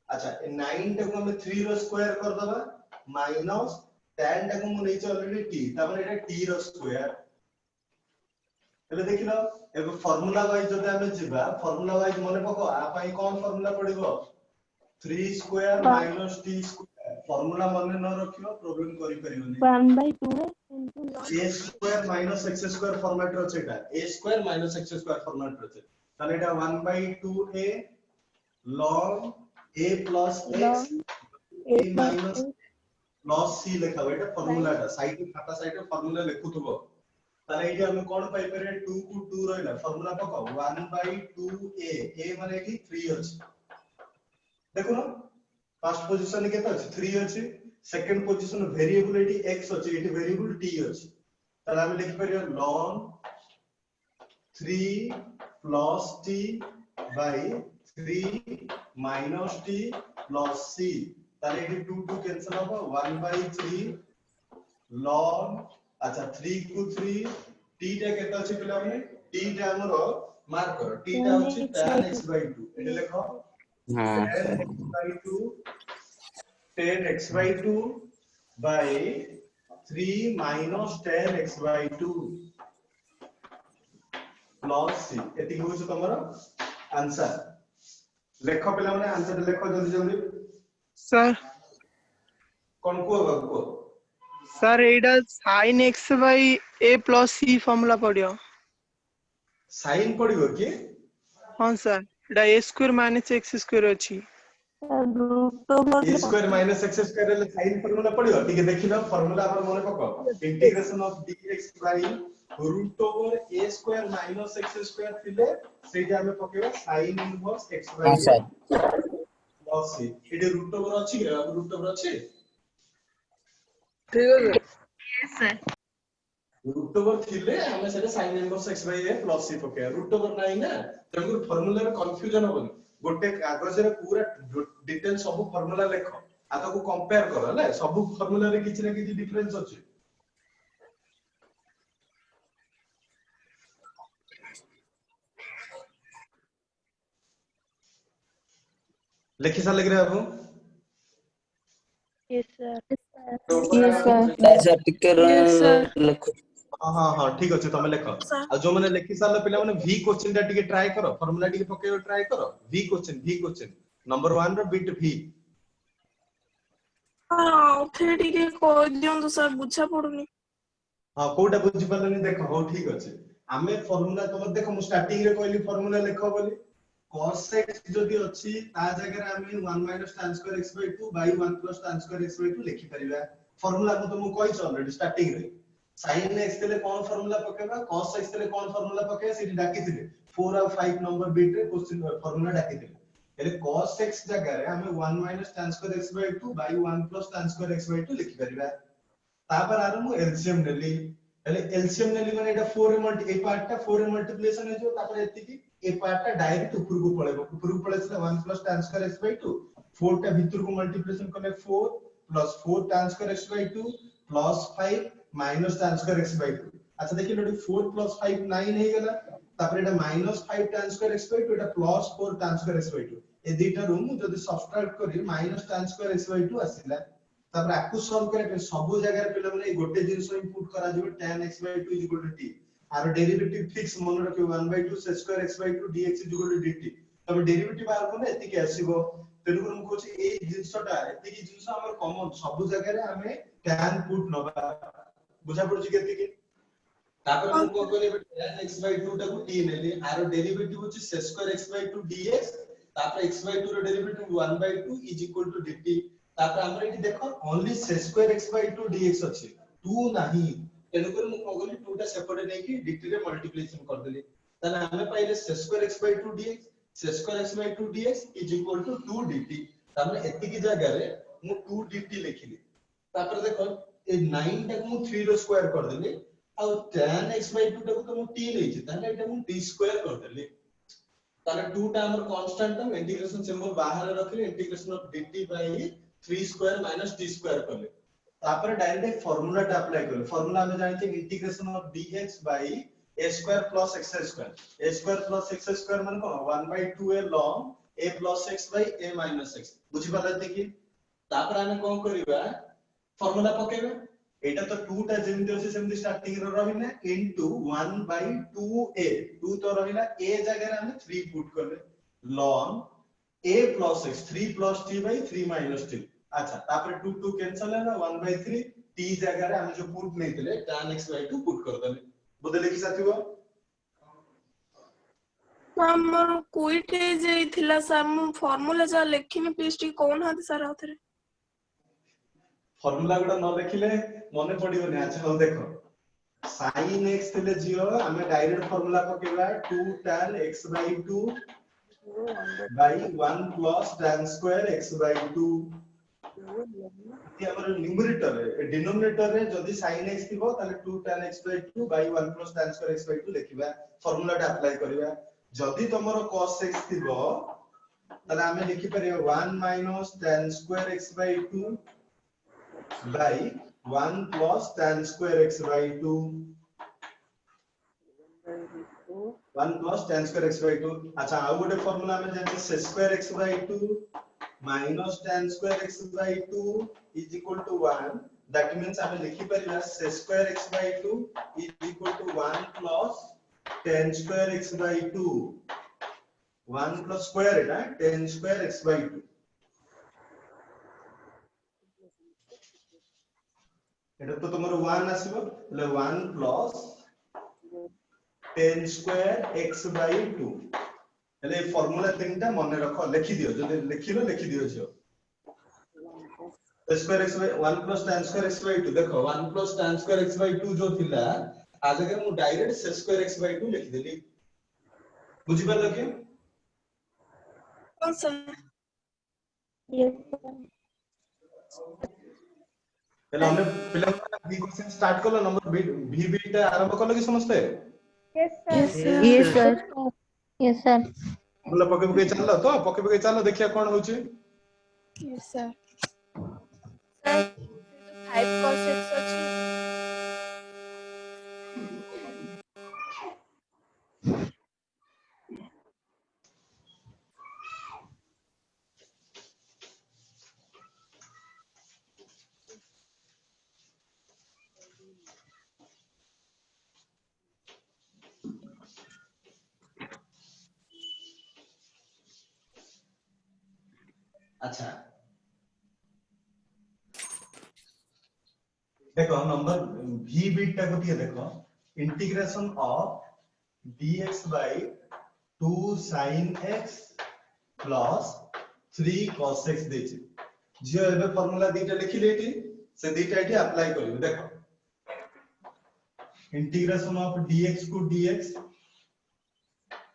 अच्छा 9 टाको हम 3 रो स्क्वायर कर दबा माइनस tan टाको मु नै ऑलरेडी t त माने एटा t रो स्क्वायर एबे देखिलो एबे फार्मूला वाइज जदि हमें जिबा फार्मूला वाइज मने पको आ पई कोन फार्मूला पड़िबो 3 square minus t square formula मने न रखियो प्रॉब्लम करि परिबनी 1/2 a square minus x square format रो छेटा a square minus x square format रो छे ताले एटा 1/2a log a plus x a minus plus c लेखा एटा फार्मूला टा साइड खाता साइड फार्मूला लिखुथबो ताले एटा हम कोन पाई परे 2 को 2 रहला फार्मूला पकाओ 1/2a a माने की 3 अछि देखो ना फर्स्ट पोजीशन केता अछि 3 अछि second position variable eighty x अछि एटी वेरिएबल t अछि ताले हम लिख परियो ln 3 plus t by 3 minus t plus c ताले एटी 2 2 कैंसिल होबा 1/3 ln अच्छा 3 को 3 t टा केता अछि पिला माने t टा हमरो मार्क करो t टा अछि tan x by 2 एटे लिखो हां tan x by 2 tan x by 2 by 3 minus tan x by 2 plus c एति होछ तमरो आंसर लेखो पिला माने आंसर लेखो जल्दी जल्दी सर कोन को sir Etah sin x by a plus c formula पड़ियो साइन पड़िबो की हां सर एटा a square minus x square अछि a square minus x square ले साइन फार्मूला पड़ियो ठीक है देखिलो फार्मूला हमर मने पको integration of dx by root over a square minus x square थिले सेटा हमें पकेबा sin इनवर्स x by हां सर plus c एटे रूट ओवर अछि के रूट ओवर अछि ठीक है यस सर रूट ओवर थिले हमें सेटा sin inverse x by a plus c पके रूट ओवर नाही ना तंगु फार्मूला रे कंफ्यूजन होबनी गोटे कागज रे पूरा डिटेल सब फार्मूला लेखो आ ताको कंपेयर करो ले सब फार्मूला रे किछि ना किछि डिफरेंस अछि लिखि सा लग रहा है आपको यस सर ନାଇଁ ସାର୍ ଟିକେ ଲେଖୁ हां हां ठीक अछि तमे लेखो आ जो माने लिखि साल पिला माने v क्वेश्चन टा टिके ट्राई करो फार्मूला टिके पकेयो ट्राई करो v क्वेश्चन नंबर 1 रो बिट v हां थे ठीक को दियंतु सर बुझा पड़ुनी हां कोटा बुझि पालनी देखो हो ठीक अछि आमे फार्मूला तुम देखो मु स्टार्टिंग रे कहली फार्मूला लेखो बोली cos x जदि अछि ता जगह आमे 1 tan square x by 2 by 1 tan square x by 2 लिखि परिबा फार्मूला को तुम कहि छ ऑलरेडी स्टार्टिंग रे sin x तेले कोन फार्मूला पकेबा cos x तेले कोन फार्मूला पकेबा सेठी डाकी थिले 4 और 5 नंबर बिट रे क्वेश्चन फार्मूला डाकी थिले एले cos x जगह रे आमे 1 tan square x by 2 by 1 tan square x by 2 लिखि परिबा तापर आरो मु एलसीएम नेली एले एलसीएम नेली माने एटा 4 मल्टी ए पार्ट टा 4 मल्टीप्लिकेशन हे जो तापर एतिकी ए पार्ट टा डायरेक्ट ऊपर को पळेबो 1 tan square x by 2 4 टा भीतर को मल्टीप्लिकेशन करले 4 plus 4 tan square x by 2 plus 5 minus tan square x by 2 अच्छा देखिए लोडी 4 plus 5 9 हे गेला तापर एटा minus 5 tan square x by 2 Etah plus 4 tan square x by 2 ए दुईटा रू मु जदी सब्ट्रैक्ट करी minus tan square x by 2 आसीला तापर आकु सॉल्व करे पे सब जगह पे पिला माने गोटे जिंस इनपुट करा जिवो tan x by 2 t आरो डेरिवेटिव फिक्स मन रखियो 1/2 से square x by 2 dx dt तब डेरिवेटिव आर कोने एति के आसीबो तेनु को हम कहछि ए जिंसटा एति की जिंस हमर कॉमन सब जगह रे हमें tan पुट नबा बुझा पड़छि केति के तापर हम को कहले tan x by 2 टाको t नेली आरो डेरिवेटिव होछि से स्क्वायर x by 2 dx तापर x by 2 रो डेरिवेटिव 1/2 dt तापर हमर एटी देखो only say square x by 2 dx अछि 2 नाही तेनु कर मु कहली 2 टा सेपरेट नै कि dt रे मल्टीप्लिकेशन कर देली तने हमें पाइले से स्क्वायर x by 2 dx से square x by 2 dx 2 dt तापर एति की जगह रे मु 2 dt लिखिली तापर देखो ए 9 टा को मु 3 रो स्क्वायर कर देली आ tan x by 2 टा को तो मु t लेछि ताने एटा मु t स्क्वायर कर देली ताने 2 टा हमर कांस्टेंट हम इंटीग्रेशन सिंबल बाहर रखले integration of dt by 3 square t square करले तापर डायरेक्ट फार्मूला टा अप्लाई कर फार्मूला हम जानते हैं integration of dx by a square plus x square a square plus x square माने कोन 1/2 a ln a plus x by a minus x बुझी पालते कि तापर हम कोन करबा फार्मूला पकेबा एटा तो 2 टा जेमति अछि सेमति स्टार्टिंग रो रहिना इनटू 1/2a 2 तो रहिला a जगह रे हम 3 पुट करले ln a plus x 3 plus t by 3 minus t अच्छा तापर 2 2 कैंसिल है ना 1/3 t जगह रे हम जो पुट नेतिले tan x by 2 पुट कर देले बोले लिखि साथियो हमर क्विट जेइथिला सर मु फार्मूला जा लेखिनी प्लीज टी कोन हाथ सर आथरे फार्मूला गुडा न लिखिले मने पडिबो नै अच्छा हो देखो sin x थिले 0 हमें direct formula पकेबा 2 tan x by 2 by 1 plus tan square x by 2 ये हमर न्यूमरेटर है डिनोमिनेटर रे जदी sin x थिबो ताले 2 tan x by 2 by 1 plus tan square x by 2 लिखिबा formula टा अप्लाई करबा जदी तमरो cos x थिबो ताले हमें लिखि परिबा 1 minus tan square x by 2 by 1 plus tan square x by 2 1 plus tan square x by 2 अच्छा आ गोटे फार्मूला में जानते से square x by 2 minus tan square x by 2 is equal to 1 that means हमें लिखि परिबा से square x by 2 is equal to 1 plus tan square x by 2 1 plus square है ना tan square x by 2 एटा तो तमरो 1 आसीबो ले 1 plus tan square x by 2 ले formula तीनटा मने रखो लिखि दियो जदि लिखिलो लिखि दियो जो square x by 1 plus tan square x by 2 देखो 1 plus tan square x by 2 जो थिला आ जगह मु डायरेक्ट से square x by 2 लिखि देली बुझि पालो कि कोन सर पहले हमने पिला बी क्वेश्चन स्टार्ट करलो नंबर बी बीटा आरंभ करलो कि समझते यस सर यस सर बोला पके पके चलो तो पके पके चलो देखिया कोन होची yes sir sir 5 cos x अछि अच्छा देखो नंबर v बीटा को दिए देखो integration of dx by 2 sin x plus 3 cos x देछि जियो एबे फार्मूला दीटा लिखि लेटी से दीटा एठी अप्लाई करियो देखो इंटीग्रेशन ऑफ dx को dx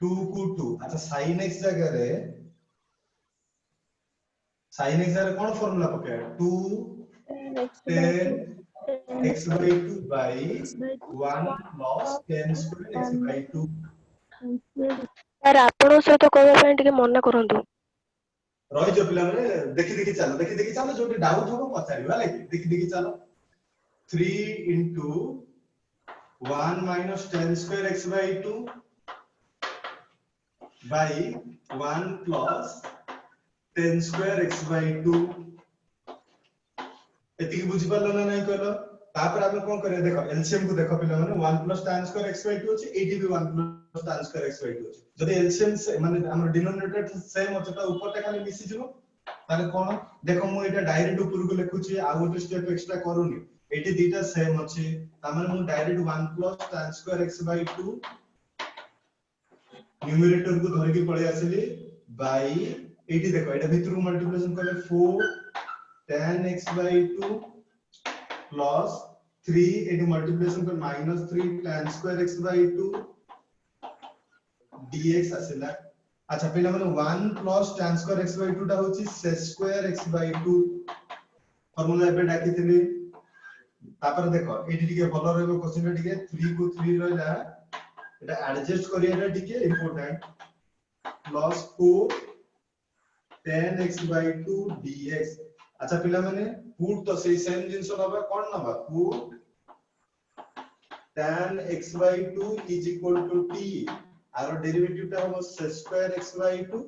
2 को 2 अच्छा sin x जगह रे sin x रे कोन फार्मूला पके 2 tan x by 2 by 1 plus tan square x by 2 sir आपण सहित कहबा ପାଇଁ ଟିକେ ମନେ କରନ୍ତୁ रही जो पिला माने देखि चलो जोटी डाउट हो पचारिबा लाइक देखि चलो 3 into 1 minus tan square x by 2 by 1 plus tan square x by 2 एति बुझि पालो ना नहीं कहलो तापर हम कोन करे देखो एलसीएम को देखो पिला माने 1 plus tan square x by 2 अछि एटी भी 1 plus tan square x by 2 अछि जदि एलसीएम से माने हमर डिनोमिनेटर सेम अछि त ऊपर ता खाली मिसि जिवो ताले कोन देखो मु एटा डायरेक्ट ऊपर को लिखुची आ गोटे स्टेप एक्स्ट्रा करूनी एटी दीटा सेम अछि ता माने मु direct 1 plus tan square x by 2 numerator को धरि के पळे आसीली बाय एटी देखो एटा भितर मल्टीप्लिकेशन करले 4 tan x by 2 plus 3 into multiplication पर minus 3 tan square x by 2 dx आसिला अच्छा पहला माने 1 plus tan square x by 2 टा होची sec square x by 2 formula एबे डाकिथिली तापर देखो एटी टिके भलो रहबो क्वेश्चन टिके 3 को 3 रहला एटा एडजस्ट करियाटा टिके important plus 4 tan x by 2 dx अच्छा पिला माने पुट तो सेही सेम जिंस नबा कोन नबा put tan x/2 is equal to t आरो डेरिवेटिव टा हो square x/2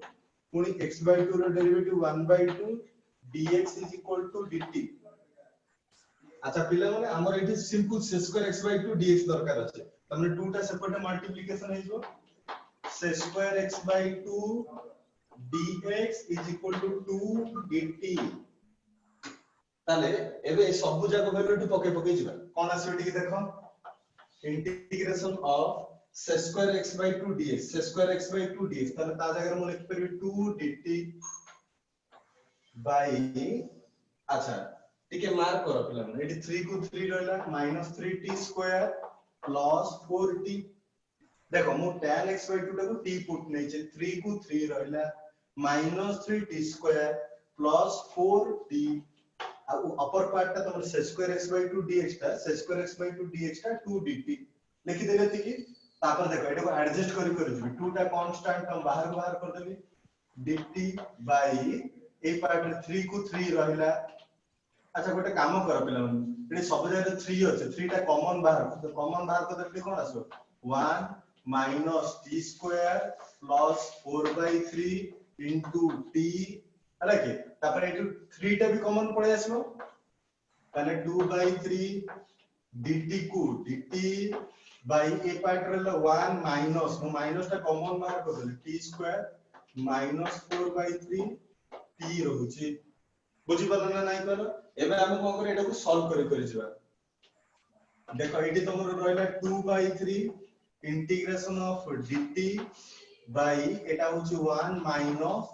पुनी x/2 रो derivative 1/2 dx is equal to dt। अच्छा पिला माने हमर एठी सिंपल square x/2 dx दरकार अछि तमने 2 टा सेपरेट मल्टीप्लिकेशन हे जो square x/2 dx is equal to 2 dt। ताले एबे सब जाक वैल्यू पके पके जिबा कोन आसी टिके देखो integration of square x/2 dx square x/2 dx ताले ता जगह हम लिख परबे 2 dt बाय अच्छा टिके मार्क करो पिला माने एटी 3 को 3 रहला -3t² प्लस 4t देखो मु tan x/2 टा को t पुट नै छै 3 को 3 रहला -3t² plus 4t upper part ता तमर square x/2 dx ता square x/2 dx ता 2 dt लिखि देबे तिकी तापर देखो एटा को एडजस्ट करि करि दिबी 2 टा कांस्टेंट हम बाहर कर देबी dt बाय ए पार्ट 3 को 3 रहला। अच्छा गोटे काम कर पिला मन एटी सब जगह 3 अछि 3 टा कॉमन बाहर कर देबी कोन आसो 1 -t² प्लस 4/3 into t हला के तापर एटू 3 टा भी कॉमन पड़े आसबो ताले 2/3 dt को dt बाय ए पार्ट रहला 1 माइनस मु माइनस टा कॉमन बाहर कर देली t² माइनस 4/3 t रहउची बुझी पालन ना नाही कर एबे हम कोन करे एटा को सॉल्व करि जिबा देखो एटी तमरो रहला 2/3 इंटीग्रेशन ऑफ dt बाय एटा होची 1 माइनस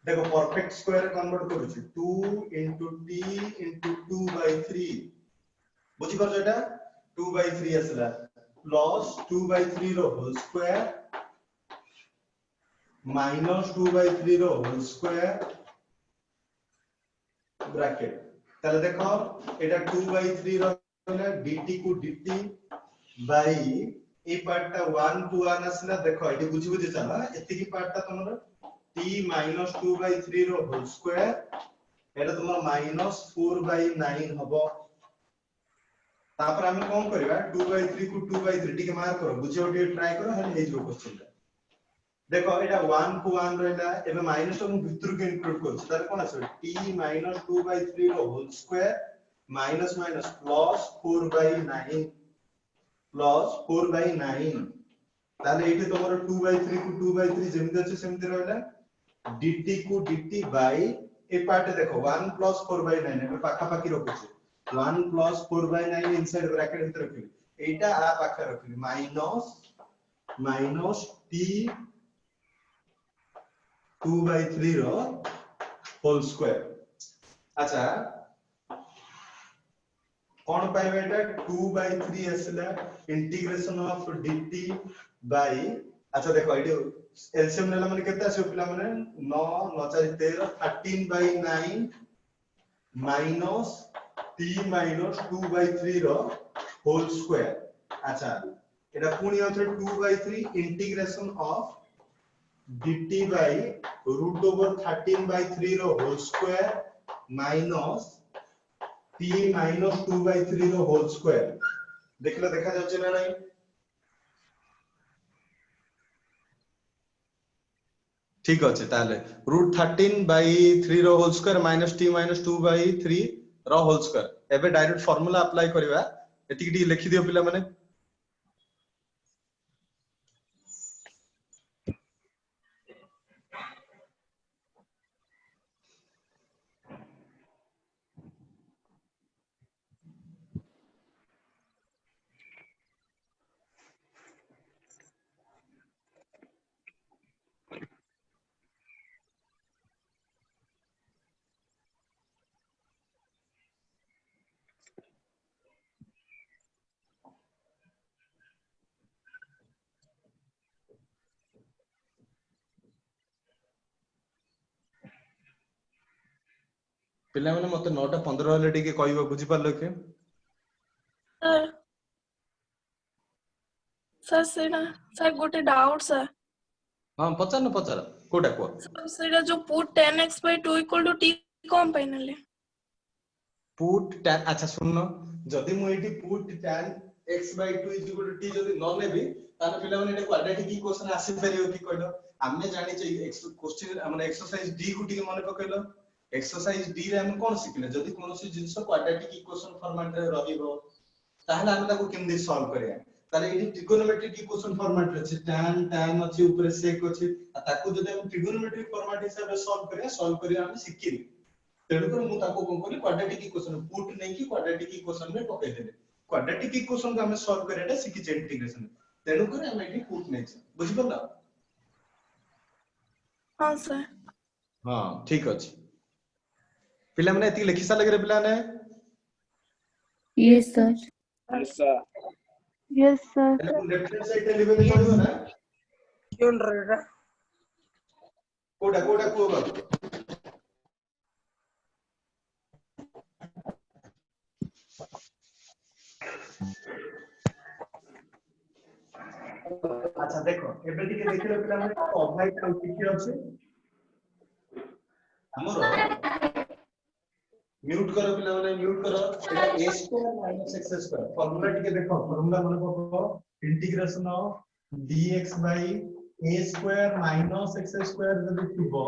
देखो परफेक्ट स्क्वायर कन्वर्ट करू छी 2 into t into 2/3 बुझी पर एटा 2/3 असला प्लस 2/3 रो होल स्क्वायर माइनस 2/3 रो होल स्क्वायर ब्रैकेट ताले देखो एटा 2/3 रो होला dt को dt बाय ए पार्ट ता 1 to 1 असला देखो एटी बुझी बुझी चला एति की पार्ट ता तमरो t minus 2/3 रो होल स्क्वायर एटा तुम minus 4/9 हबो तापर हम कोन करबा 2/3 को 2/3 टिके मार्क करो बुझियो टे ट्राई करो हल हे जो क्वेश्चन देखो एटा 1 को 1 रहला एबे माइनस तो मु भितर के इंक्लूड कर छ तार कोन आसे t minus 2/3 रो whole square minus minus plus 4/9 plus 4/9 ताले एटे तमरो 2/3 को 2/3 जेमिति अछि सेमिति रहला dt को dt बाय ए पार्ट देखो 1 plus 4/9 एबे पाखा पाखी रखु छी 1 plus 4/9 इनसाइड ब्रैकेट भीतर रखिली एटा आ पाखा रखिली माइनस t 2/3 रो होल स्क्वायर अच्छा कोन पाइबे एटा 2/3 असला इंटीग्रेशन ऑफ dt बाय अच्छा देखो एटी एलसीएम नेला माने केते आसे पिला माने 9 9 4 13 13/9 माइनस t minus 2/3 रो होल स्क्वायर अच्छा एटा पुनी होथे 2/3 integration of dt by root over 13/3 रो whole square minus t minus 2/3 रो होल स्क्वायर देखला देखा जाउछ ना नहीं ठीक अछि ताले रूट 13/3 रो whole square minus t minus 2/3 रो होल स्क्वायर एबे डायरेक्ट फार्मूला अप्लाई करबा एतिकी टी लिखि दियो पिला माने पिला माने मते 9:15 हले टिके कहइबो बुझि पालो के सर सेना सर गोटे डाउट सर हां पचार कोटा को सर सेना जो पुट 10x/2 = t कौन पे नेले पुट tan अच्छा सुननो जदि मु एठी put tan x by 2 is equal to t जदि न नेबी ताने पिला माने एटा क्वाड्रेटिक इक्वेशन आसी परियो कि कहलो हमने जानि छै क्वेश्चन हमने एक्सरसाइज डी को टिके मन पकैलो एक्सरसाइज डी रे हम कोन सिखले जदि कोनोसी जिंस क्वाड्रेटिक इक्वेशन फॉर्मेट रे रहिबो ताहले हम ताको केमदि सॉल्व करिया ताले एठी ट्रिगोनोमेट्रिक इक्वेशन फॉर्मेट रे छै tan अछि ऊपर sec अछि ताको जदि हम ट्रिगोनोमेट्रिक फॉर्मेट हिसाब रे सॉल्व करिया हम सिखिली तेणु कर मु ताको कोन करी क्वाड्रेटिक इक्वेशन पुट नै कि क्वाड्रेटिक इक्वेशन में पकै देले क्वाड्रेटिक इक्वेशन को हम सॉल्व करेटा सिखि छै इंटीग्रेशन तेणु कर हम एठी पुट नै छै बुझि पड़ला हां सर हां ठीक अछि पिला माने एति लिखि सा लगे रे पिला ने yes sir yes sir left hand side रे लिबे चलिबो ना क्यों रेडा कोडा को बाबू अच्छा देखो एबे टिके देखिलो पिला माने अभाइ काउ किछि अछि हमरो म्यूट करो पिला माने म्यूट करो एटा a square - x square formula टिके देखो फार्मूला माने पको integration of dx by a square - x square जदि थिबो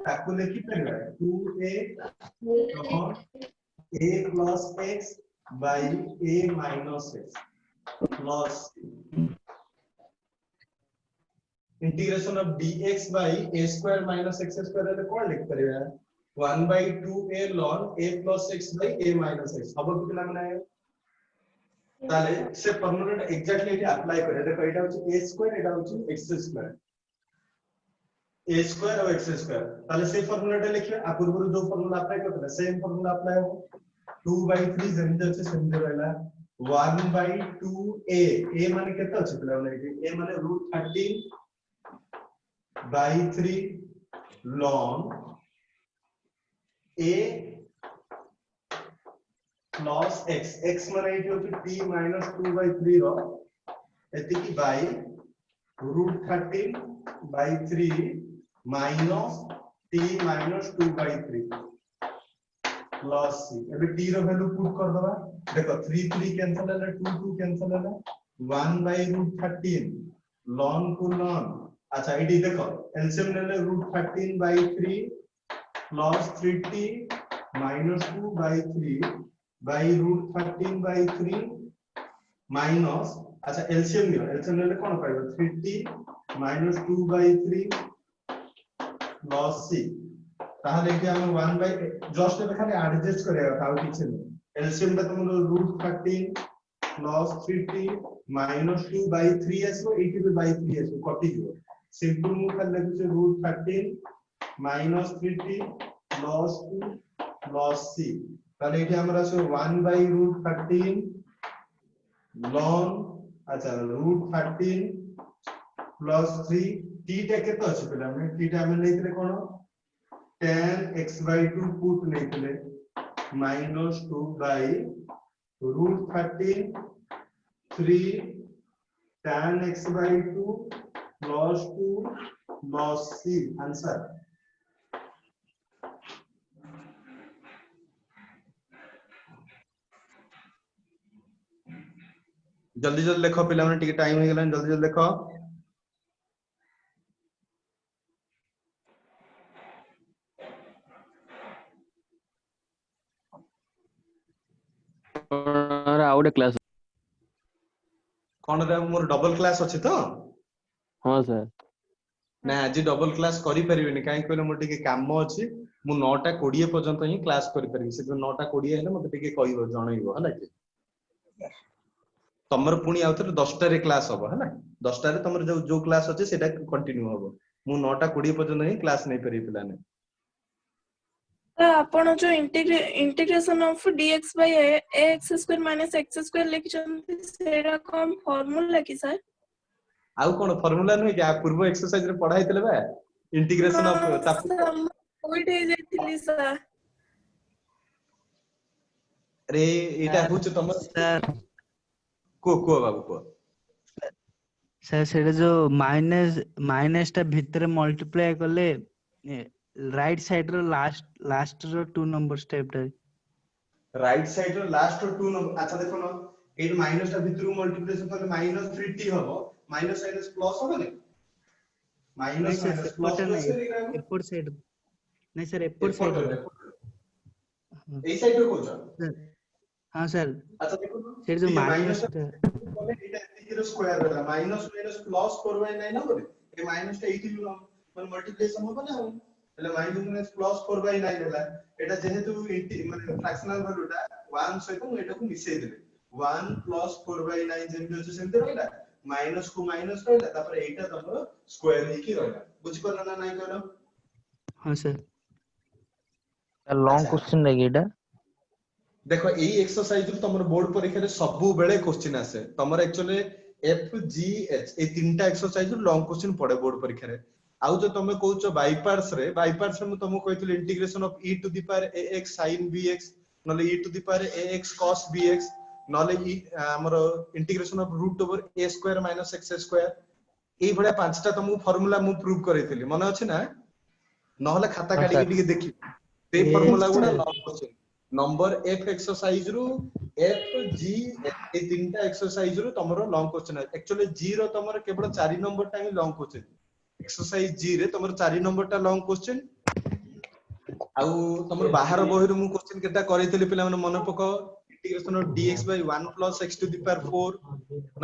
ताकू लिखि परबा 2a a plus x by a minus x plus integration of dx by a square minus x square रे कोन लिख परिबा 1 by 2a ln a plus x by a minus x अब पिला माने ताले से फॉर्मूला एग्जैक्टली एटी अप्लाई करे देखो एटा होची a स्क्वायर एटा होची x स्क्वायर a स्क्वायर और x स्क्वायर ताले से फॉर्मूला लिखियो आ पूर्व जो फॉर्मूला अप्लाई करथले सेम फॉर्मूला अप्लाई हो 2 by 3 जेमते अछि सेमते रहला 1 by 2a a माने केते अछि पिला माने a माने √13 by 3 ln a plus x x माने एठी होची t minus 2 by 3 रो एति की by √13 by 3 minus t minus 2 by 3 plus c एबे t रो वैल्यू पुट कर दबा देखो 3 3 कैंसिल होला 2 2 कैंसिल होला 1 by √13 ln को ln अच्छा इडी देखो एलसीएम ले √13 by 3 plus 3t minus 2 by 3 by √13 by 3 minus अच्छा एलसीएम ले कोन पाइबो 3t minus 2 by 3 plus c ताहले कि हम 1 by जस्ट खाली एडजस्ट करेगा ताऊ किछ नै एलसीएम ता तुम √13 plus 3t minus 2 by 3 एसो 80 by 3 एसो कटि जो सिंपल मु खाली लिखु छै √13 minus 3t plus 2 plus c ताले एठी हमरा से 1 by √13 ln अच्छा √13 plus 3 t टा केतो अछि पिला में t टा हम लेथिले कोन tan x by 2 पुट लेथिले minus 2 by √13 3 tan x by 2 plus 2 plus c answer जल्दी जल्दी लिखो पिला माने टिके टाइम हो गेला जल्दी जल्दी लिखो और आउट क्लास कोन रे मोर डबल क्लास अछि तो हां सर ना आज डबल क्लास करि परिबेनी काई कहले मोर टिके काम अछि मु 9:20 पर्यंत ही क्लास करि परिबी से 9:20 हेले मते टिके कहिबो जणैबो हला कि तमर पुणी आउथरे 10टा रे क्लास हबो हला 10टा रे तमर जो क्लास अछि सेटा कंटिन्यू हबो मु 9:20 पर्यंत ही क्लास नै करि पिला ने आपण जो integration of dx by ax square minus x square लिखिछन सेरा कम फार्मूला की सर आउ कोन फार्मूला नै कि पूर्व एक्सरसाइज रे पढाई तले बा इंटीग्रेशन ऑफ कोइट हे जेतिली सर अरे एटा होछ तमर सर को बाबू को सर सेटा जो माइनस टा भितरे मल्टीप्लाई करले राइट साइड रो लास्ट रो 2 नंबर स्टेप रे राइट साइड रो लास्ट 2 नंबर अच्छा देखो न एट माइनस टा भितरु मल्टीप्लिकेशन करले -3t हबो माइनस माइनस प्लस हबो ने नहीं माइनस सर माइनस सेपट प्लस नहीं प्लस एपट साइड नहीं सर एपट साइड ए साइड रो कोचा हां सर अच्छा देखो न सेठ जो ये माइनस कोले एटा एतिकी रो स्क्वायर होला माइनस माइनस प्लस 4/9 न बोले ए माइनस टा एति मन मल्टीप्लिकेशन हबो ना એટલે माइनस माइनस प्लस 4/9 होला एटा जेहेतु माने फ्रैक्शनल वैल्यूटा 1 सहित मु एटा को मिसै देबे 1 प्लस 4/9 जेमि अछि सेमते रहला माइनस को माइनस रहला तापर एटा तमरो स्क्वायर हे की रहला बुझि परला ना नाही कहलो हां सर लॉन्ग क्वेश्चन रहेगी एटा देखो एई एक्सरसाइज रो तमरो बोर्ड परीक्षा रे सब बेले क्वेश्चन आसे तमरो actually F G H A तीनटा एक्सरसाइज रो लॉन्ग क्वेश्चन पड़े बोर्ड परीक्षा रे आउ जो तमे कहउछ बाय पार्ट्स रे मु तुमको कहितले integration of e to the power ax sin bx नले e to the power ax cos bx नले हमरो integration of root over a square minus x square एई भले पांचटा तुमको फार्मूला मु प्रूव करैतली मन अछि ना नहले खाता काडी के देखि ते फार्मूला गुडा long question number F exercise रु एफ जी ए तीनटा एक्सरसाइज रु तमरो लॉन्ग क्वेश्चन एक्चुअली जी रो तमरो केवल 4 नंबर टा ही लॉन्ग क्वेश्चन एक्सरसाइज जी रे तमरो 4 नंबर टा लॉन्ग क्वेश्चन आउ तमरो बाहर बहिर मु क्वेश्चन केटा करैतली पिला माने मन पको integration of dx by 1 plus x to the power 4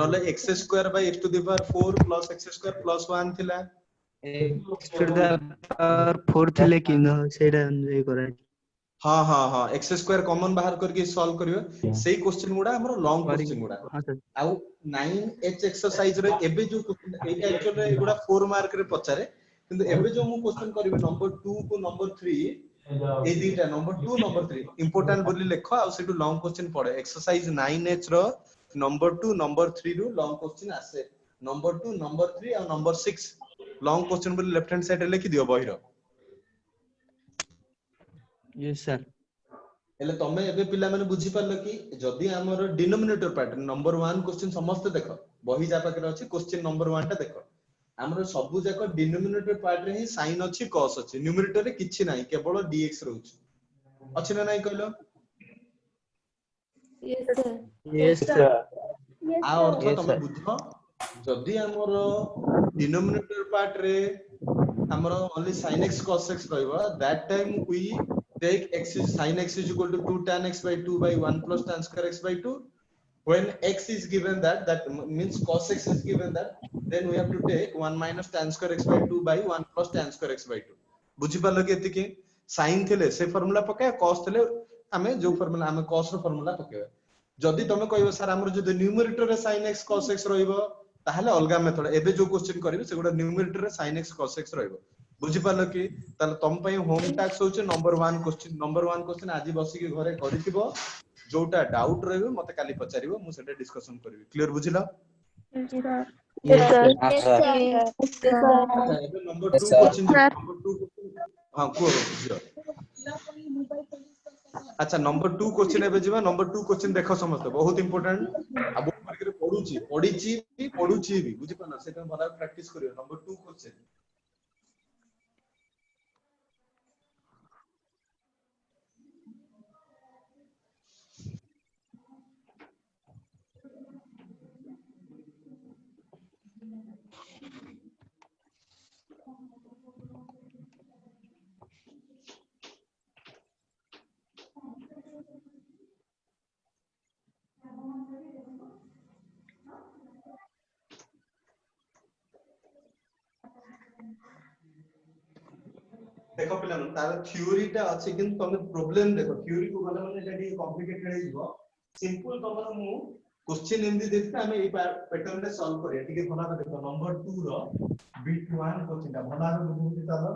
नले x square by x to the power 4 plus x square plus 1 थिला x to the power 4 थिले किन सेडा ए करा हां हां हां x स्क्वायर कॉमन बाहर करके सॉल्व करियो सेही क्वेश्चन गुडा हमरो लॉन्ग क्वेश्चन गुडा हां सर आउ 9h एक्सरसाइज रे एबे जो क्वेश्चन एटा एक्चुअली एगुडा 4 मार्क रे पचारे किंतु एबे जो मु क्वेश्चन करिवे नंबर 2 को नंबर 3 ए दीटा नंबर 2 नंबर 3 इंपोर्टेंट बोली लेखो आ सेटू लॉन्ग क्वेश्चन पड़े एक्सरसाइज 9h रो नंबर 2 नंबर 3 रो लॉन्ग क्वेश्चन आसे नंबर 2 नंबर 3 और नंबर 6 लॉन्ग क्वेश्चन बोली लेफ्ट हैंड साइड रे लिखि दियो बहिरो यस सर एले तमे एबे पिला माने बुझी परलो कि जदी हमर डिनोमिनेटर पार्ट नंबर 1 क्वेश्चन समस्त देखो बही जा पाके अछि क्वेश्चन नंबर 1 टा देखो हमर सबु जाको डिनोमिनेटर पार्ट रे ही साइन अछि cos अछि न्यूमरेटर रे किछि नाही केवल dx रहउछि अछि ना नाही कहलो यस सर आ अर्थ तमे बुझो जदी हमर डिनोमिनेटर पार्ट रे हमर only sin x cos x रहइबा that time we take x is sin x is equal to 2 tan x by 2 by 1 plus tan square x by 2 when x is given that means cos x is given that then we have to take 1 minus tan square x by 2 by 1 plus tan square x by 2 बुझी पालो कि एति कि sin थिले से formula पके cos थिले हमें जो फार्मूला हमें cos रो फार्मूला पकेबे जदी तमे कहबो सर हमर जदी न्यूमरेटर रे sin x cos x रहइबो ताहले अलगा मेथड एबे जो क्वेश्चन करिवे सेगुडा न्यूमरेटर रे sin x cos x रहइबो बुझी पालो कि ताले तम पई होम टास्क होचे नंबर 1 क्वेश्चन आज बसी के घरे करिथिबो जोटा डाउट रहइबो मते काली पचारिबो मु सेटा डिस्कशन करबी क्लियर बुझिला यस सर अच्छा एबे नंबर 2 क्वेश्चन नंबर 2 हां को बुझियो अच्छा नंबर 2 क्वेश्चन एबे जिबा नंबर 2 क्वेश्चन देखो समस्त बहुत इंपोर्टेंट अब मार्केट पढुची भी बुझी पाना सेटा भला प्रैक्टिस करियो नंबर 2 क्वेश्चन देखो पिला तार थ्योरी टा अछि किंतु तमे प्रॉब्लम देखो थ्योरी को गला माने एटा कॉम्प्लिकेटेड हे जिवो सिंपल तमरो मु क्वेश्चन एमदी देखते हमें ए पैटर्न रे सॉल्व करिया ठीक है भला देखो नंबर 2 रो बिट 1 क्वेश्चन टा भला बुझि तालो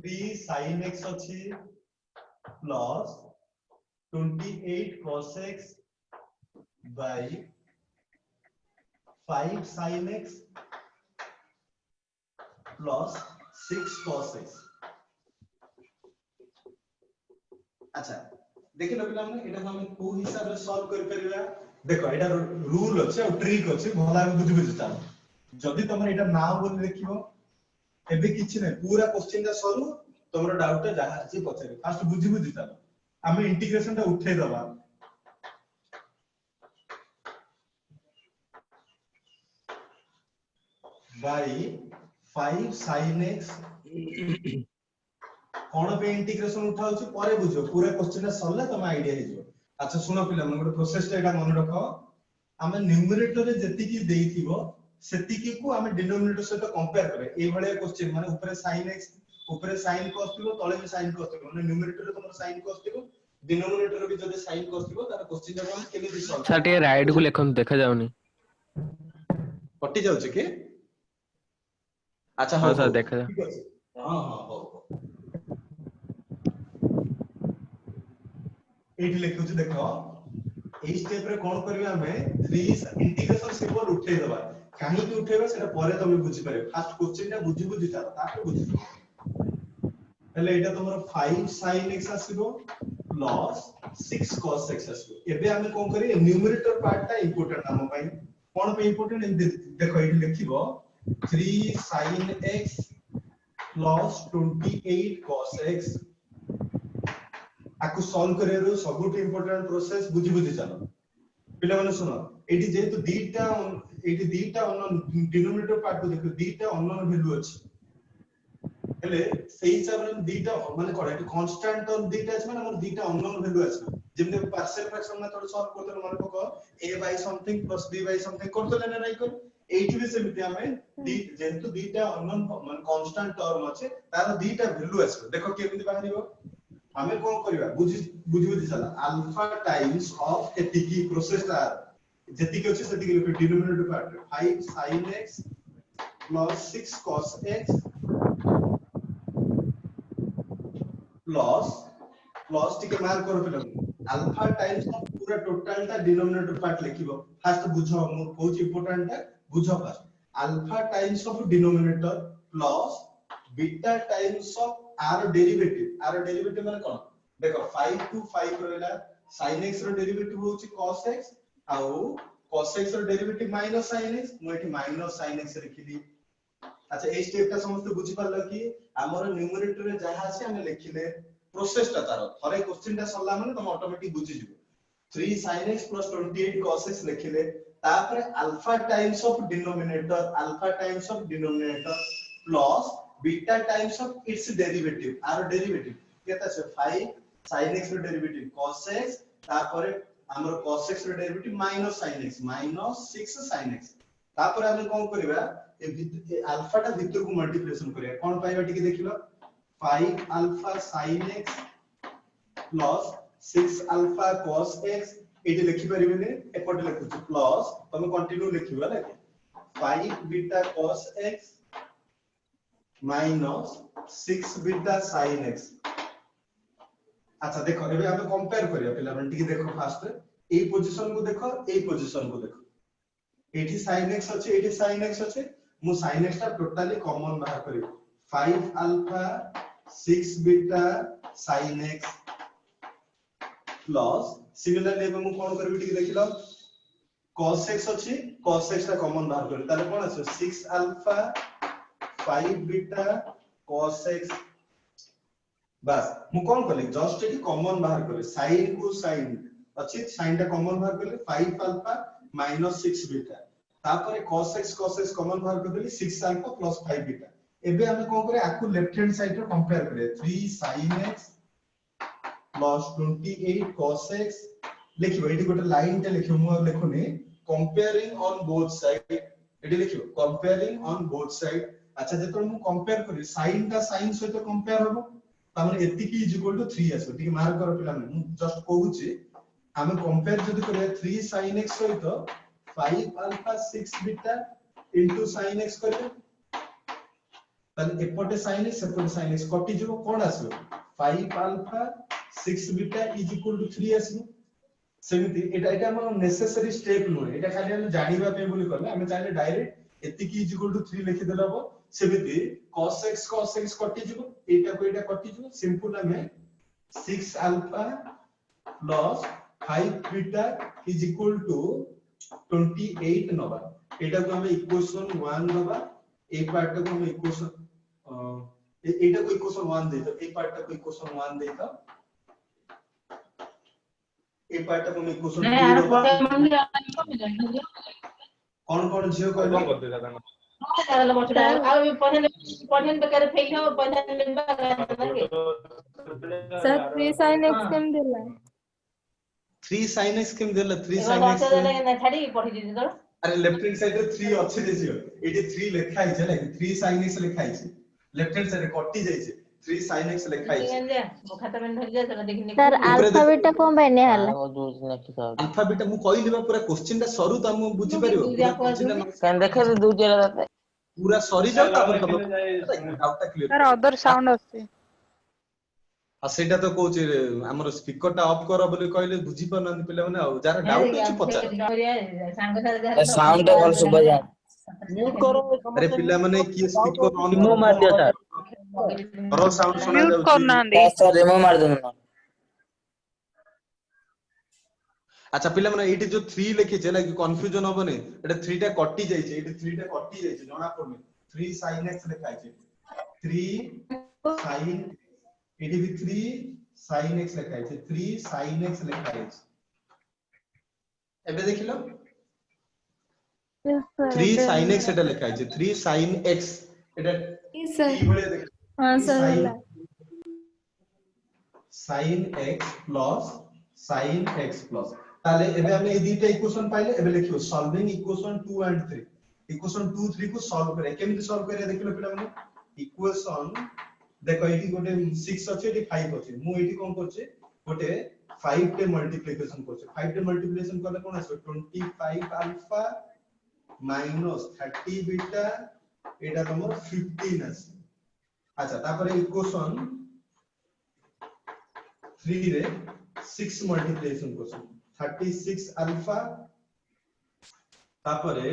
3 sin x अछि plus 28 cos x by 5 sin x plus 6 cos x अच्छा देखिलो पिला माने एटा हम को हिसाब रे सॉल्व कर परिबा देखो एटा रूल अछि और ट्रिक अछि भला बुझि बुझि ता जदी तमर एटा नाम बोल लिखिबो एबे किछि नै पूरा क्वेश्चन दा सरू तमरो डाउट जहा अछि पछरे फास्ट बुझी बुझी चलो हमें इंटीग्रेशन टा उठे दबा बाय 5 sin x कोन पे इंटीग्रेशन उठाउ छी परे बुझो पूरा क्वेश्चन दा सरले तम आईडिया हे जो अच्छा सुनो पिला मन गोटे प्रोसेस टा एटा मन रखो हमें न्यूमरेटर रे जति की देइथिबो सेति की को हमें डिनोमिनेटर सहित कंपेयर करे ए भले क्वेश्चन माने ऊपर sin x ऊपर sin cos थिबो तळे भी sin cos थिबो माने न्यूमरेटर रे तमर sin cos थिबो डिनोमिनेटर भी जदि sin cos थिबो तार क्वेश्चन दा हम केमि सॉल्व सर टे राइट को लेखन देखा जाउनी कटि जाउ छै कि अच्छा हां सर देखा ठीक अछि हां हां हो एठी लिखु छी देखो ए स्टेप रे कोन करबे हमें 3 इंटीग्रेशन सिंबल उठे देबा काहे कि उठेबा सेटा परे तमे बुझी पारे फर्स्ट क्वेश्चन टा बुझी बुझी जा ताके बुझी हेले एटा तमरो 5 sin x आसीबो प्लस 6 cos x आसीबो एबे हमें कोन करी न्यूमरेटर पार्ट टा इंपोर्टेंट हम पई कोन पे इंपोर्टेंट देखो एठी लिखिबो 3 sin x plus 28 cos x आकु सॉल्व करे रो सबुट इंपोर्टेंट प्रोसेस बुझी बुझी चलो पिला माने सुनो एटी जेतु दीटा अननोन डिनोमिनेटर पार्ट को देखो दीटा अननोन वैल्यू अछि हेले सेही हिसाब रे दीटा माने कोन एटी कांस्टेंट टर्म दीटा अछि माने हमर दीटा अननोन वैल्यू अछि जेमने पार्शियल फ्रैक्शन मेथड सॉल्व करते माने को a by something plus b by something करते ना नहीं कर एटी भी सेमिति हमें जेतु दीटा अननोन माने कांस्टेंट टर्म अछि तार दीटा वैल्यू अछि देखो केमिति बाहरिबो हमें कोन करबा बुझी बुझी चला अल्फा टाइम्स ऑफ एतिकी प्रोसेस ता जति के अछि सेति के लिख denominator part 5 sin x plus 6 cos x plus टिके मार्क करो फिलम अल्फा टाइम्स ऑफ पूरा टोटल ता डिनोमिनेटर पार्ट लिखिबो फास्ट बुझो मु बहुत इंपोर्टेंट है बुझो fast alpha times of denominator plus beta times of आर डेरिवेटिव माने कोन देखो 5 to 5 रहला sin x रो डेरिवेटिव होची cos x आउ cos x रो डेरिवेटिव माइनस sin x मु एठी माइनस sin x लिखिली अच्छा ए स्टेप ता समस्त बुझी पारलो कि हमर न्यूमरेटर रे जहा আছে हम लिखिले प्रोसेस ता तार थरे क्वेश्चन ता सरला माने तुम ऑटोमेटिक बुझी जिवो 3 sin x plus 28 cos x लिखिले तापर alpha times of denominator plus beta times of its derivative or derivative केता से 5 sin x रो डेरिवेटिव cos x तापर हमर cos x रो derivative minus sin x minus 6 sin x तापर हम कोन करबा ए अल्फा टा भीतर को मल्टीप्लिकेशन करिया कोन पाइबा टिके देखिलो 5 alpha sin x plus 6 alpha cos x eighty लिखि परिबेने एपटे लिखु प्लस तमे कंटिन्यू लिखिबा लागे 5 beta cos x minus 6 beta sin x अच्छा देखो एबे हम कंपेयर करिया पिला मन टिके देखो फास्ट ए पोजीशन को देखो एठी sin x अछि एठी sin x अछि मु sin x ता टोटली कॉमन बाहर करियो 5 alpha 6 beta sin x plus similarly एबे मु कोन करबी टिके देखिलो cos x अछि cos x ता कॉमन बाहर करियो ताले कोन अछि 6 अल्फा 5 बीटा cos x बस मु कोन करले जस्ट एटी कॉमन बाहर करे sin को sin अछि sin ता कॉमन बाहर करले 5 अल्फा माइनस 6 बीटा तापर cos x कॉमन बाहर करले 6 अल्फा प्लस 5 बीटा एबे हम कोन करे आकु लेफ्ट हैंड साइड रे कंपेयर करे 3 sin x plus 28 cos x लिखिबो एटी गोटे लाइन ता लिखिबो मु लिखुनी कंपेयरिंग ऑन बोथ साइड एटी लिखिबो कंपेयरिंग ऑन बोथ साइड अच्छा जेतो मु कंपेयर करी sin ता sin सहित कंपेयर होबो तामाने एतिकी इज इक्वल टू 3 आसो ठीक मार्क करो पिला मु जस्ट कहूची हम कंपेयर जदी करे 3 sin x सहित 5 alpha 6 beta into sin x करे तले एपटे sin x एपटे sin x कटि जबो कोन आसो 5 alpha 6 beta is equal to 3 आसो सेमिति एटा हम नेसेसरी स्टेप नो एटा खाली हम जानिबा पे बोली करले हम चाहे डायरेक्ट एतिकी इज इक्वल टू 3 लिखि देला हो सेमिति cos x कटि जबो एटा को एटा कटि जबो सिंपल हमें 6 alpha plus 5 beta is equal to 28 नबा एटा को हम इक्वेशन 1 नबा ए पार्ट को हम इक्वेशन एटा को इक्वेशन 1 देता ए पार्ट को इक्वेशन 1 देता ए पार्ट को मैं इक्वेशन 2 कौन झियो कहलो सर 3 sin x केम देला 3 sin x केम देला 3 sin x अरे लेफ्ट हैंड साइड रे 3 अछि रे झियो एटी 3 लिखा है छै लाइक 3 sin x लिखा है छै लेफ्ट हैंड साइड रे कटि जाय छै 3 sin x लिखा है सर अल्फा बीटा कोन भाई ने हला अल्फा बीटा मु कहली बा पूरा क्वेश्चन टा सरू त हम बुझि परियो कान देखे दे दू जरा दाते पूरा सरी जाऊ तापर doubt clear sir other sound आछे आ सेटा तो कहूच हमर स्पीकर टा ऑफ कर बोली कहले बुझि परना पिले माने आ जरा डाउट अछि पचार साउंड टा भल सुबह जा म्यूट करो अरे पिला माने की स्पीकर ऑन रिमूव मार दिया सर करो साउंड सुना म्यूट जाउची करना दे सर रिमूव मार दो ना अच्छा पिला माने एटी जो 3 लिखि छै लाइक कंफ्यूजन होबने एटा 3 टा कटि जाय छै एटी 3 टा कटि जाय छै जणा पड़ने 3 sin x लिखाय छै 3 sin एटी भी 3 sin x लिखाय छै 3 sin x लिखाय छै एबे देखिलो 3 sin x एटा लिखाय छै 3 sin x एटा सर ई बळे देख हां सर होला sin x plus sin x plus ताले एबे हमने ए दुईटा इक्वेशन पाइले एबे लिखियो सॉल्विंग इक्वेशन 2 एंड 3 इक्वेशन 2 3 को सॉल्व करे केमिति सॉल्व करे देखिलो पिला माने इक्वेशन देखो एटी गोटे 6 अछि एटी 5 अछि मु एटी कोन करछे गोटे 5 टे मल्टीप्लिकेशन करछे 5 टे मल्टीप्लिकेशन करले कोन आसे 25 अल्फा माइनस 30 बीटा एटा तमर 15 आसे अच्छा तापर इक्वेशन 3 रे 6 मल्टीप्लिकेशन करछे 36 अल्फा तापरे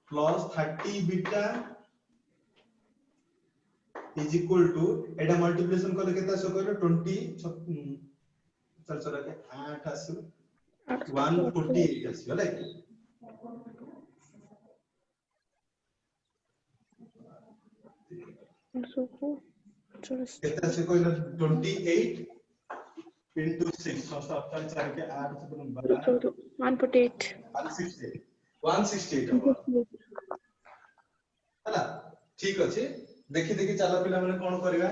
plus 30 beta is equal to एटा मल्टीप्लिकेशन करले केता सो कहलो 20 चल चल के 8 आसु 148 आसु हले केता से कहलो 28 into 6 संस्था 4 के 8 से 12 148 168 हला ठीक अछि देखि देखि चला पिला माने कोन करबा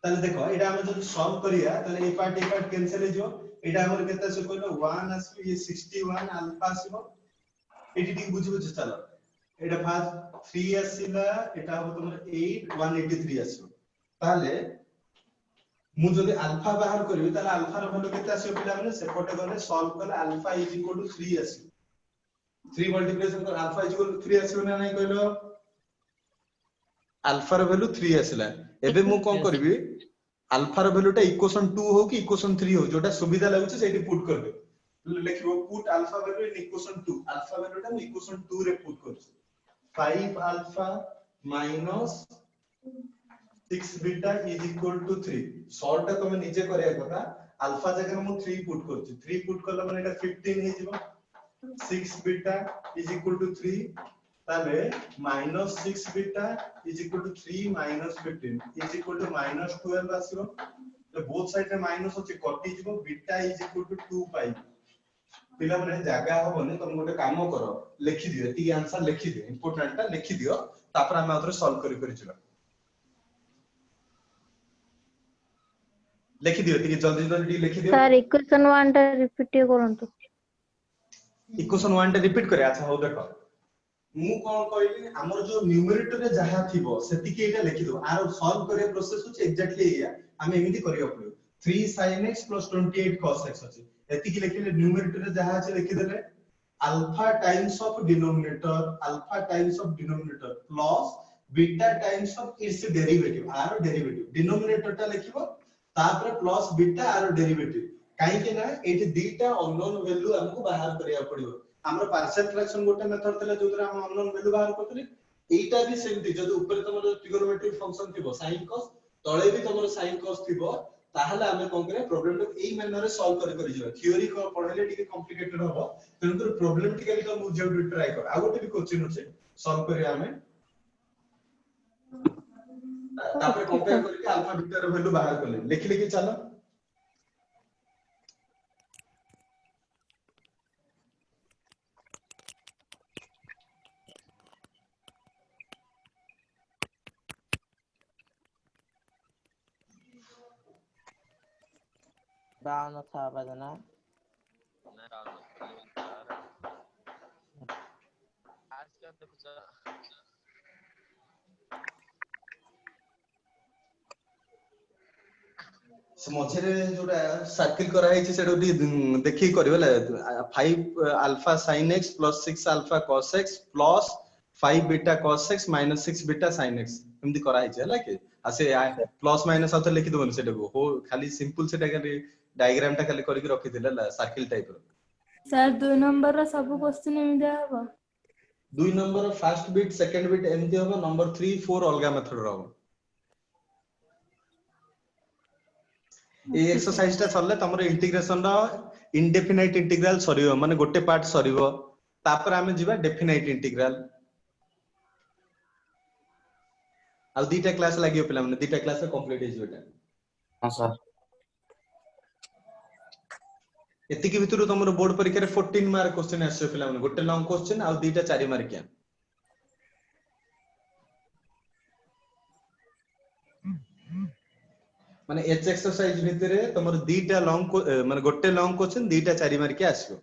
तले देखो एटा हम जब सॉल्व करिया तले ए पार्ट कैंसिल हो एटा हमर केता से कहलो 1 आसु ये 61 अल्फा आसीबो एटी ठीक बुझि बुझि चला एटा फास्ट 3 आसीला एटा हो तमर 8 183 आसीबो ताले मु जदि अल्फा बाहर करबी ताले अल्फा रो वैल्यू केते आसीबो पिला माने सेपटे गले सॉल्व करले अल्फा इज इक्वल टू 3 आसीबो 3 मल्टीप्लिकेशन कर अल्फा इज इक्वल टू 3 आसीबो ना नहीं कहलो अल्फा रो वैल्यू 3 आसीला एबे मु कोन करबी अल्फा रो वैल्यूटा इक्वेशन 2 हो कि इक्वेशन 3 हो जोटा सुविधा लागुछ सेठी पुट करबे लिखिबो put alpha value in equation 2 alpha वैल्यूटा मु इक्वेशन 2 रे पुट करछ 5 alpha minus 6 beta is equal to 3 solve टा तमे नीचे करिया कथा अल्फा जगह मु 3 पुट करछि 3 पुट करला माने एटा 15 हे जिवो 6 बीटा इज इक्वल टू 3 ताले minus 6 beta is equal to 3 minus 15 is equal to minus 12 आसीबो तो बोथ साइड रे माइनस होछि कटि जिवो बीटा इज इक्वल टू 2 पाई पिला माने जागा होबने तुम गोटे काम करो लिखि दियो ती आंसर लिखि दियो इंपोर्टेंट ता लिखि दियो तापर हम आउथरे सॉल्व करि जिबा लिखि दियो ती जल्दी जल्दी लिखि दियो सर इक्वेशन 1 टा रिपीट करंतु इक्वेशन 1 टा रिपीट करे अच्छा हो देखो मु कोन कहली हमर जो न्यूमरेटर रे जहा थिबो सेति के एटा लिखि दो आरो सॉल्व करे प्रोसेस होछ एग्जैक्टली एया हम एमिति करियो पड़ो 3 sin x + 28 cos x अछि एति के लिखले न्यूमरेटर रे जहा अछि लिखि देले alpha times of denominator plus beta times of its derivative आरो डेरिवेटिव डिनोमिनेटर टा लिखिबो तापर प्लस बीटा आरो डेरिवेटिव काई के ना एठी दुईटा अननोन वैल्यू हमको बाहर करिया पड़ियो हमर पार्शियल फ्रैक्शन गोटे मेथड तले जोतरा हम अननोन वैल्यू बाहर करतली एटा भी सेमति जदि ऊपर तमरो ट्रिगोनोमेट्रिक फंक्शन थिबो sin cos तळे भी तमरो sin cos थिबो ताहले हमें कोन करे प्रॉब्लम को एई मैनर रे सॉल्व करि जिवो थ्योरी को पढले टिके कॉम्प्लिकेटेड होबो तेनकर प्रॉब्लम टिके भी तो मु जे ट्राई कर आ गोटे भी क्वेश्चन होचे सॉल्व करिया हमें तापर कंपेयर करके अल्फा बीटा ର वैल्यू बाहर करले लिखि चलो रावण था बजना मझे जोटा सर्किल करा है सेटा देखि करबे 5 alpha sin x plus 6 alpha cos x plus 5 beta cos x minus 6 beta sin x एमदी करा है हला कि आ से प्लस माइनस आउ लिखि दबन सेटा को हो खाली सिंपल सेटा खाली डायग्राम टा खाली करके रखि देला सर्किल टाइप रो सर 2 नंबर रा सब क्वेश्चन एमदी हबो 2 number first bit second bit एमदी होबो नंबर 3 4 अलगा मेथड रो ए एक्सरसाइज टा सरले तमरो इंटीग्रेशन रो इनडेफिनाइट इंटीग्रल सरियो माने गोटे पार्ट सरियो तापर हमें जीवा डेफिनाइट इंटीग्रल आ दीटा क्लास लागियो पिला माने दीटा क्लास कंप्लीट हे जेटा हां सर एति के भितरु तमरो बोर्ड परीक्षा रे 14 मार्क क्वेश्चन आछो पिला माने गोटे लॉन्ग क्वेश्चन आ दीटा 4 मार्किया माने एच एक्सरसाइज भितरे तमरो दीटा लॉन्ग माने गोटे लॉन्ग क्वेश्चन दीटा 4 मार्किया आछो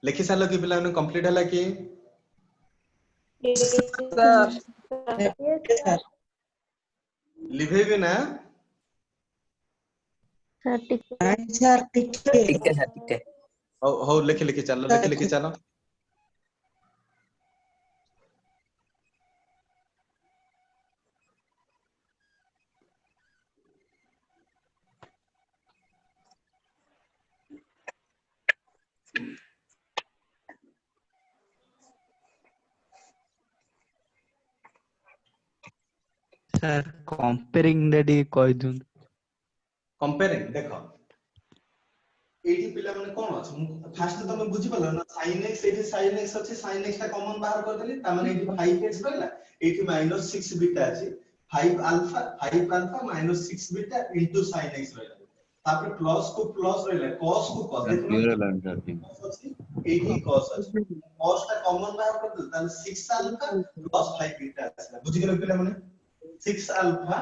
लिखि सालो कि पिला माने कंप्लीट हला कि लिखेबे ना सर ठीक है हो लिखि चलो सर कंपेयरिंग दैट कहि दुन कंपेयरिंग देखो एठी पिला माने कोन अछि फास्ट तमे बुझि पलो ना sin x एठी sin x अछि sin x ता कॉमन बाहर कर देली ता माने एठी 5x रहला एठी -6 बीटा अछि 5 alpha minus 6 beta into sin x रहला तापर प्लस को प्लस रहला cos को cos देखो एठी cos अछि cos ता कॉमन बाहर कर देली ता 6 अल्फा plus 5 बीटा आछला बुझि गेल पिला माने 6 अल्फा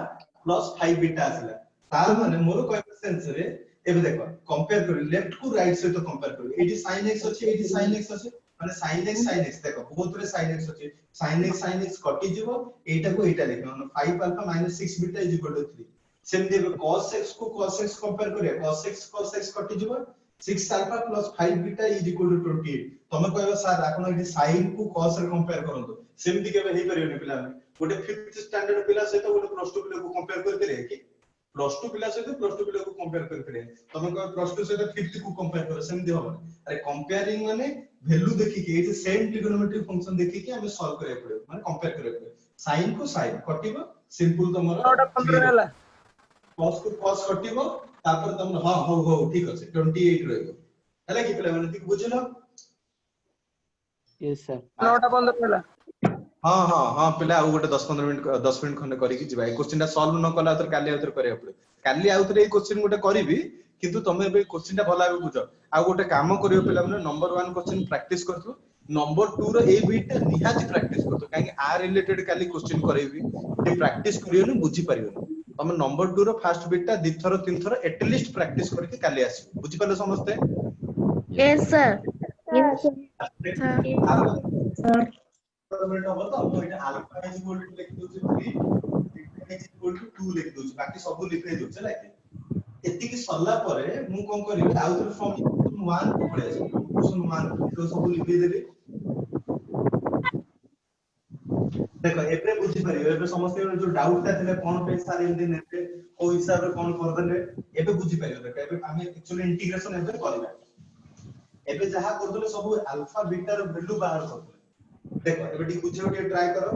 plus 5 बीटा आछला ता माने मोर कहबा सेंस रे एबे देखो कंपेयर कर लेफ्ट को राइट से तो कंपेयर कर एडी sin x अछि एडी sin x अछि माने sin x देखो बहुत रे sin x अछि sin x कटि जीवो एटा को एटा लिखो माने 5 अल्फा - 6 बीटा = 3 सेम देबे cos x को cos x कंपेयर करिया cos x कटि जीवो 6 अल्फा + 5 बीटा = 28 तमे कहबा सर आपण एडी sin को cos रे कंपेयर करंतो सेमति केबे हे परियोनी पिला गोटे 5th स्टैंडर्ड पिला से तो गोटे प्लस 2 पिला को कंपेयर कर करे कि प्लस 2 पिला से प्लस 2 पिला को कंपेयर कर करे तमे कह प्लस 2 से 5th को कंपेयर कर सेम दे हो अरे कंपेयरिंग माने वैल्यू देखि के ए सेम ट्रिगोनोमेट्रिक फंक्शन देखि के हमें सॉल्व करे पड़े माने कंपेयर करे पड़े sin को sin कटिबो सिंपल तमरो 15 होला cos को cos कटिबो तापर तम हां हो ठीक अछि 28 रहइबो हला कि पिला माने ठीक बुझिलो यस सर 9:15 होला हां पिला आ गोटे 10 मिनिट खंडे करी कि जिबा ए क्वेश्चन ता सॉल्व न कला त काली आउतर करे पड़े काली आउतर ए क्वेश्चन गोटे करबी किंतु तमे बे क्वेश्चन ता भला बे बुझ आ गोटे काम करियो पिला माने नंबर 1 क्वेश्चन प्रैक्टिस करथु नंबर 2 रो ए बिट निहाती प्रैक्टिस करथु काहे आ रिलेटेड काली क्वेश्चन करैबी ए प्रैक्टिस करियो न बुझी परियो तमे नंबर 2 रो फर्स्ट बिट ता 2 थरो 3 थरो एटलीस्ट प्रैक्टिस करके काली आसी बुझी पाले समझते यस सर सर मिनट हो तो हम एटा अल्फा = लिख दोछ 3 बीटा = 2 लिख दोछ बाकी सब लिख दे दोछ लाइक एति कि सल्ला परे मु कोन करिवे आउटर फ्रॉम 1 को पळे क्वेश्चन 1 तो सब लिख दे देबे देखो एबे बुझी परियो एबे समस्त जो डाउट था थिले कोन पे सार इन दिन एते ओ हिसाब रे कोन कर देले एबे बुझी परियो देखो एबे हमें एक्चुअली इंटीग्रेशन एबे करबा एबे जहा कर देले सब अल्फा बीटा रो वैल्यू बाहर कर देखो एबे टी बुझियो टी ट्राई करो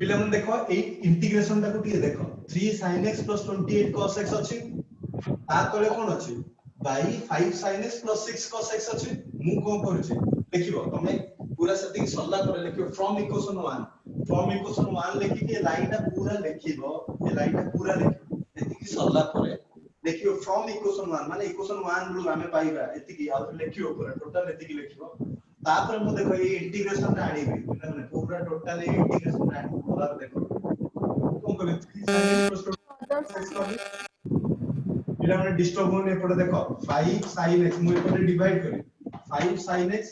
पिला मन देखो ए इंटीग्रेशन टाको टिके देखो 3 sin x plus 28 cos x अछि ता तळे कोन अछि by 5 sin x plus 6 cos x अछि मु कोन करूछि देखिबो तमे पूरा सेटिंग सल्ला करे लिखियो फ्रॉम इक्वेशन 1 लिखि के लाइन टा पूरा लिखिबो ए लाइन टा पूरा लिखिबो एतिकी सल्ला परे देखियो फ्रॉम इक्वेशन 1 माने इक्वेशन 1 रु हमें पाइबा एतिकी आ लिखियो पूरा टोटल एतिकी लिखिबो तापर मु देखो ये इंटीग्रेशन टा आनीबी माने पूरा टोटल ये इंटीग्रेशन टा आनी पूरा देखो कोन करे 3 sin x plus 6 पिला माने डिस्टर्ब होने पड़े देखो 5 sin x मु एपटे डिवाइड करी 5 sin x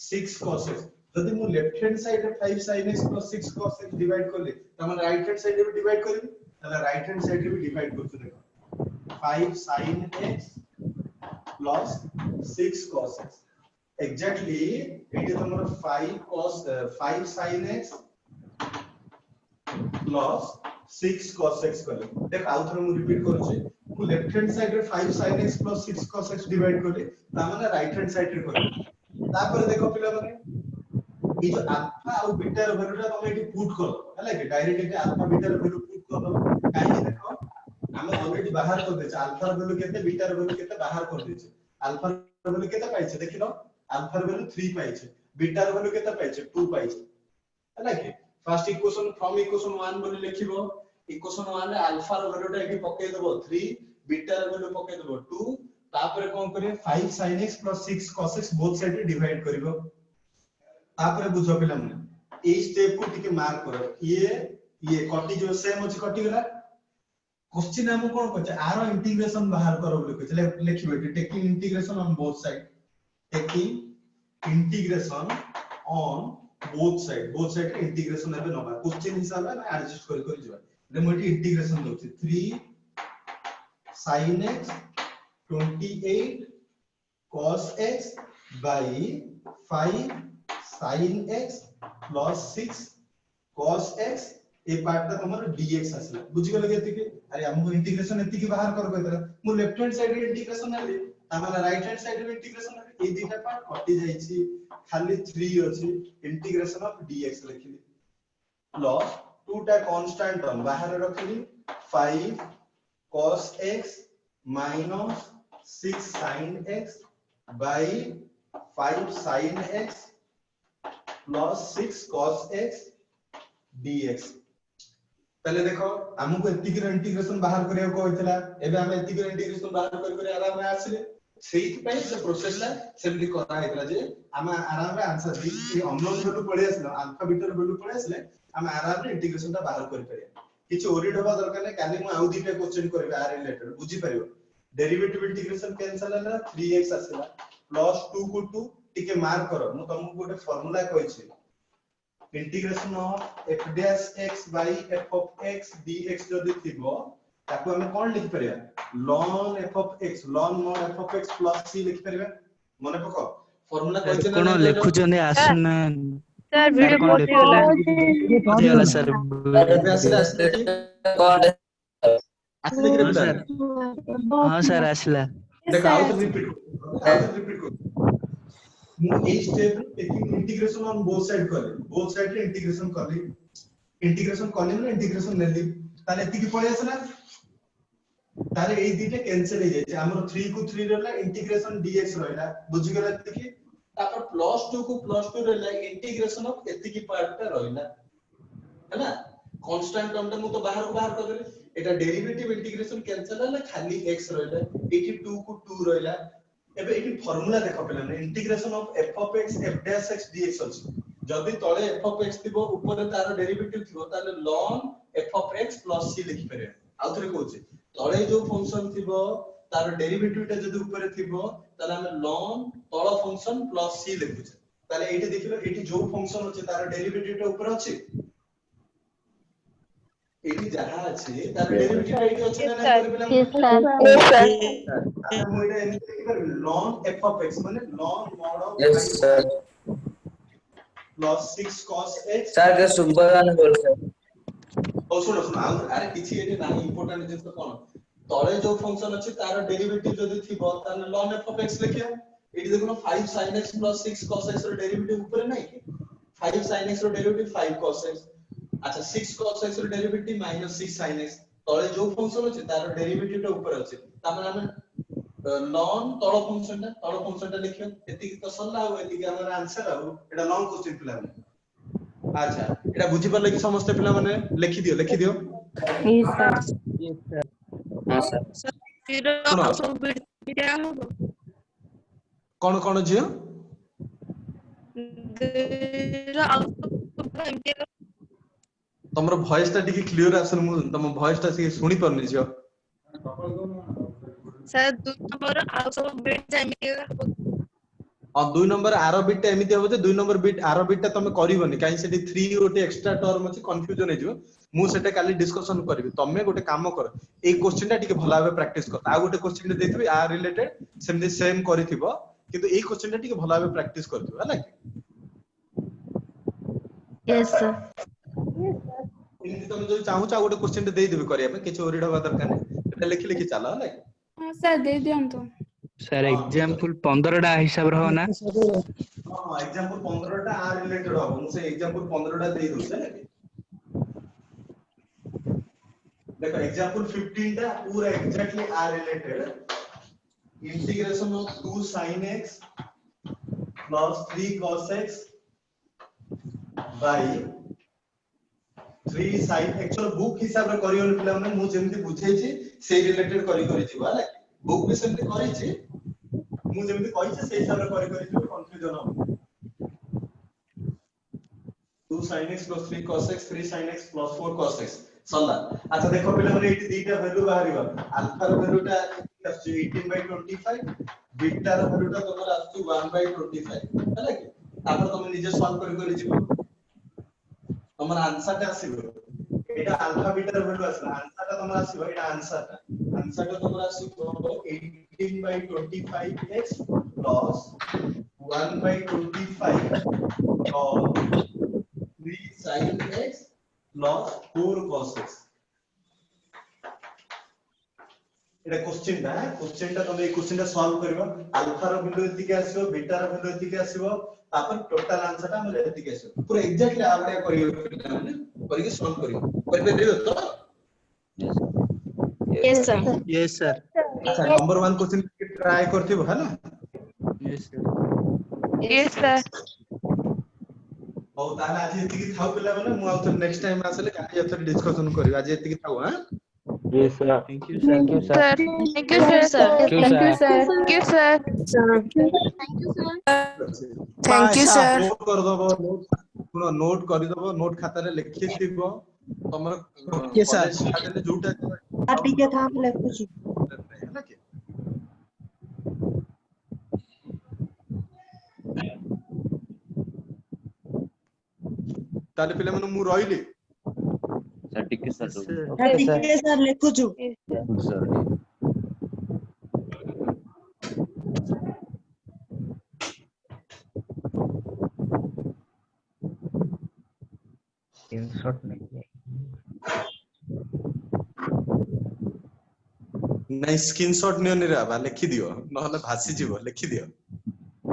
6 cos x जदि मु लेफ्ट हैंड साइड रे 5 sin x plus 6 cos x divide करले त माने राइट हैंड साइड रे भी डिवाइड करी तले राइट हैंड साइड रे भी डिवाइड करछु देखो 5 sin x plus 6 cos x exactly एटे तमरो 5 sin x plus 6 cos x करले देख आउ थरे मु रिपीट करूछी मु लेफ्ट हैंड साइड रे 5 sin x plus 6 cos x divide करले ता माने राइट हैंड साइड रे करले तापर देखो पिला माने ई जो अल्फा और बीटा रो वैल्यू ता तमे एटी पुट करो हला कि डायरेक्ट एटी अल्फा बीटा रो वैल्यू पुट करो काहे देखो हमें ऑलरेडी बाहर कर देछ अल्फा रो वैल्यू केते बीटा रो वैल्यू केते बाहर कर देछ अल्फा रो वैल्यू केते पाइছে देखिलो अल्फा रो वैल्यू 3 पाइছে बीटा रो वैल्यू केते पाइছে 2 पाइছে हला कि फर्स्ट इक्वेशन फ्रॉम इक्वेशन 1 बोली लिखिबो इक्वेशन 1 रे अल्फा रो वैल्यू टा एटी पके देबो 3 बीटा रो वैल्यू पके देबो 2 तापर कोन करिए 5 sin x plus 6 cos x both side रे डिवाइड करिवो तापर बुझो पिला मन ए स्टेप को टिके मार्क करो ये कटी जो सेम अछि कटी गला क्वेश्चन हम कोन कहछ आरो इंटीग्रेशन बाहर करो बोले कहछ लिखिबे taking integration on both side taking integration on both side के इंटीग्रेशन एबे नबा क्वेश्चन हिसाब में एडजस्ट कर जिबा ले मोटी integration दोछि 3 sin x 28 cos x by 5 sin x plus 6 cos x A part ता हमर dx आसला बुझि गेल केति के अरे हमको इंटीग्रेशन एति की बाहर कर कहतरा मु लेफ्ट हैंड साइड रे इंटीग्रेशन आले हमरा राइट हैंड साइड रे इंटीग्रेशन आले ए दिटा पार्ट कटि जाई छी खाली 3 अछि इंटीग्रेशन ऑफ dx लिखिली प्लस 2 टा कांस्टेंट टर्म बाहर रखली 5 cos x minus 6 sin x by 5 sin x plus 6 cos x dx पहले देखो हमको एतिक इंटीग्रेशन बाहर करियो को होइतला एबे हम एतिक इंटीग्रेशन बाहर कर आराम में आसले सेही पई से प्रोसेस ला सेमली करा हेतला जे हम आराम में answer the A unknown value पड़े आसला अल्फा बीटा वैल्यू पड़े आसले हम आराम में इंटीग्रेशन ता बाहर कर परिया किछ ओरिड होबा दरकार नै काली मु आउ दीटा क्वेश्चन करबे आर रिलेटेड बुझी परियो डेरिवेटिव इंटीग्रेशन कैंसिल हला 3x आसला प्लस 2 को 2 टिके मार्क करो मु तुमको गोटे फार्मूला कहछि integration of f dash x by f of x dx जदि थिबो ताको हम कोन लिख परिया ln f of x ln mod f of x plus c लिख परिबा मने पको फार्मूला कहछि कोन लिखु जने आसना सर वीडियो पॉज होला सर आसले कि सर हां सर आसला देख आउट रिपीट कर मु a step taking integration on both side रे इंटीग्रेशन करली ना इंटीग्रेशन लेली ताले एति की पळे आसला तारे ए दिटे कैंसिल हो जाय हमर 3 को 3 रहला इंटीग्रेशन dx रहला बुझि गेला एति की तापर प्लस 2 को प्लस 2 रहला इंटीग्रेशन ऑफ एति की पार्ट ता रहला है ना कांस्टेंट टर्म ता मु तो बाहर कर देली एटा डेरिवेटिव इंटीग्रेशन कैंसिल होला खाली x रहला एटी 2 को 2 रहला एबे एटी फार्मूला देखो पहले integration of f of x f dash x dx अछि जदी तळे f of x थिबो ऊपर तार डेरिवेटिव थिबो ताले ln f of x plus c लिखि पारे आउ थरे कहूची तळे जो फंक्शन थिबो तार डेरिवेटिव ता जदी ऊपर थिबो ताले हम ln तळ फंक्शन plus c लिखुचे ताले एटी देखिलो एटी जो फंक्शन अछि तार डेरिवेटिव ता ऊपर अछि एटी जहा अछि तार डेरिवेटिव एटी अछि ना नहीं हम एटा any ln f of x माने ln mod of yes sir plus 6 cos x sir के सुबह बोल सर ओ सुनो अरे किछि एटी नाही इंपोर्टेंट जिंस कोन तळे जो फंक्शन अछि तार डेरिवेटिव जदी थिबो ताने ln f of x लिखियो एटी देखो 5 sin x plus 6 cos x रो डेरिवेटिव ऊपर नाही कि 5 sin x रो डेरिवेटिव 5 cos x अच्छा 6 cos x ର डेरिवेटिव -6 sin x तळे जो फंक्शन अछि तार डेरिवेटिव टा ऊपर अछि तामे हम लॉन तळ फंक्शन टा लिखियो एति तो सल्ला हो एति हमर आंसर हो एटा लॉन्ग क्वेश्चन पिला अच्छा एटा बुझि परले कि समस्त पिला माने लिखि दियो हां सर फिर सुनो सब बिट क्या होबो कोन जियो तमरो वॉइस टा टिके क्लियर आसन मु तम वॉइस टा से सुनी परनी जियो सर 2 नंबर आ सब बिट जामिति और 2 नंबर आरो बिट टा एमिति होबो जे 2 नंबर बिट आरो बिट टा तमे करिवनी काई सेठी 3 गोटे एक्स्ट्रा टर्म अछि कंफ्यूजन हे जिवो मु सेटा काली डिस्कशन करबी तमे गोटे काम कर ए क्वेश्चन टा टिके भला भाबे प्रैक्टिस कर आ गोटे क्वेश्चन देथिबी आ रिलेटेड सेमि सेम करिथिबो किंतु ए क्वेश्चन टा टिके भला भाबे प्रैक्टिस करथिबो हला यस सर इनति तमे जो चाहू चा गोटे क्वेश्चन दे देबी करिया पे किछ ओरिड हवा दरकार नै एटा लिखि चला हला हां सर दे दियंतु सर एग्जांपल 15 टा हिसाब रहो ना हां एग्जांपल 15 टा आ रिलेटेड हो मु से एग्जांपल 15 टा दे दउ छै देखो एग्जांपल 15 टा पूरा एग्जैक्टली आ related integration of 2 sin x plus 3 cos x by 3 sin actual book हिसाब रे करियो पिला माने मु जेमति बुझै छी से रिलेटेड करि छी हला बुक में सेमति करि छी मु जेमति कहि छी से हिसाब रे करि छी कंफ्यूजन हो 2 sin x plus 3 cos x 3 sin x plus 4 cos x सल्ला अच्छा देखो पिला माने एटी दीटा वैल्यू बाहरिबा अल्फा रो वैल्यू टा आछि 18/25 बीटा रो वैल्यू टा तमर आछि 1/25 हला कि तापर तुम निजे सॉल्व करि जिवो तमर आंसर टा आसीबो एटा अल्फा बीटा रो वैल्यू आछला आंसर टा तमर आसीबो एटा आंसर टा तमर आसीबो 18/25x plus 1/25 और 3 sin x plus 4 cos x एटा क्वेश्चन टा तमे क्वेश्चन टा सॉल्व करबा अल्फा रो वैल्यू एति के आसीबो बीटा रो वैल्यू एति के आसीबो तापर टोटल आंसर टा हमर एति के आसीबो पूरा एग्जैक्टली आबडे करियो करके सॉल्व करियो कर पे तो यस सर अच्छा नंबर 1 क्वेश्चन ट्राई करथिबो है ना यस सर बहुत ताला आज एति की थाउ पिला माने मु आउत नेक्स्ट टाइम आसले काहे एथर डिस्कशन करबी आज एति की थाउ हां yes sir thank you sir thank you sir thank you sir note कर दबो सुनो नोट कर दबो नोट खाता रे लिखि दिबो तमर कॉलेज स्टार्ट ले जोटा ठीक है था लिखु छी है ना के ताले पिले मनु मु रहिली सर ठीक है सर ठीक है सर लिखु छु सर स्क्रीनशॉट नहीं स्क्रीनशॉट नियो निरा बा लिखि दियो नहले भासी जीवो लिखि दियो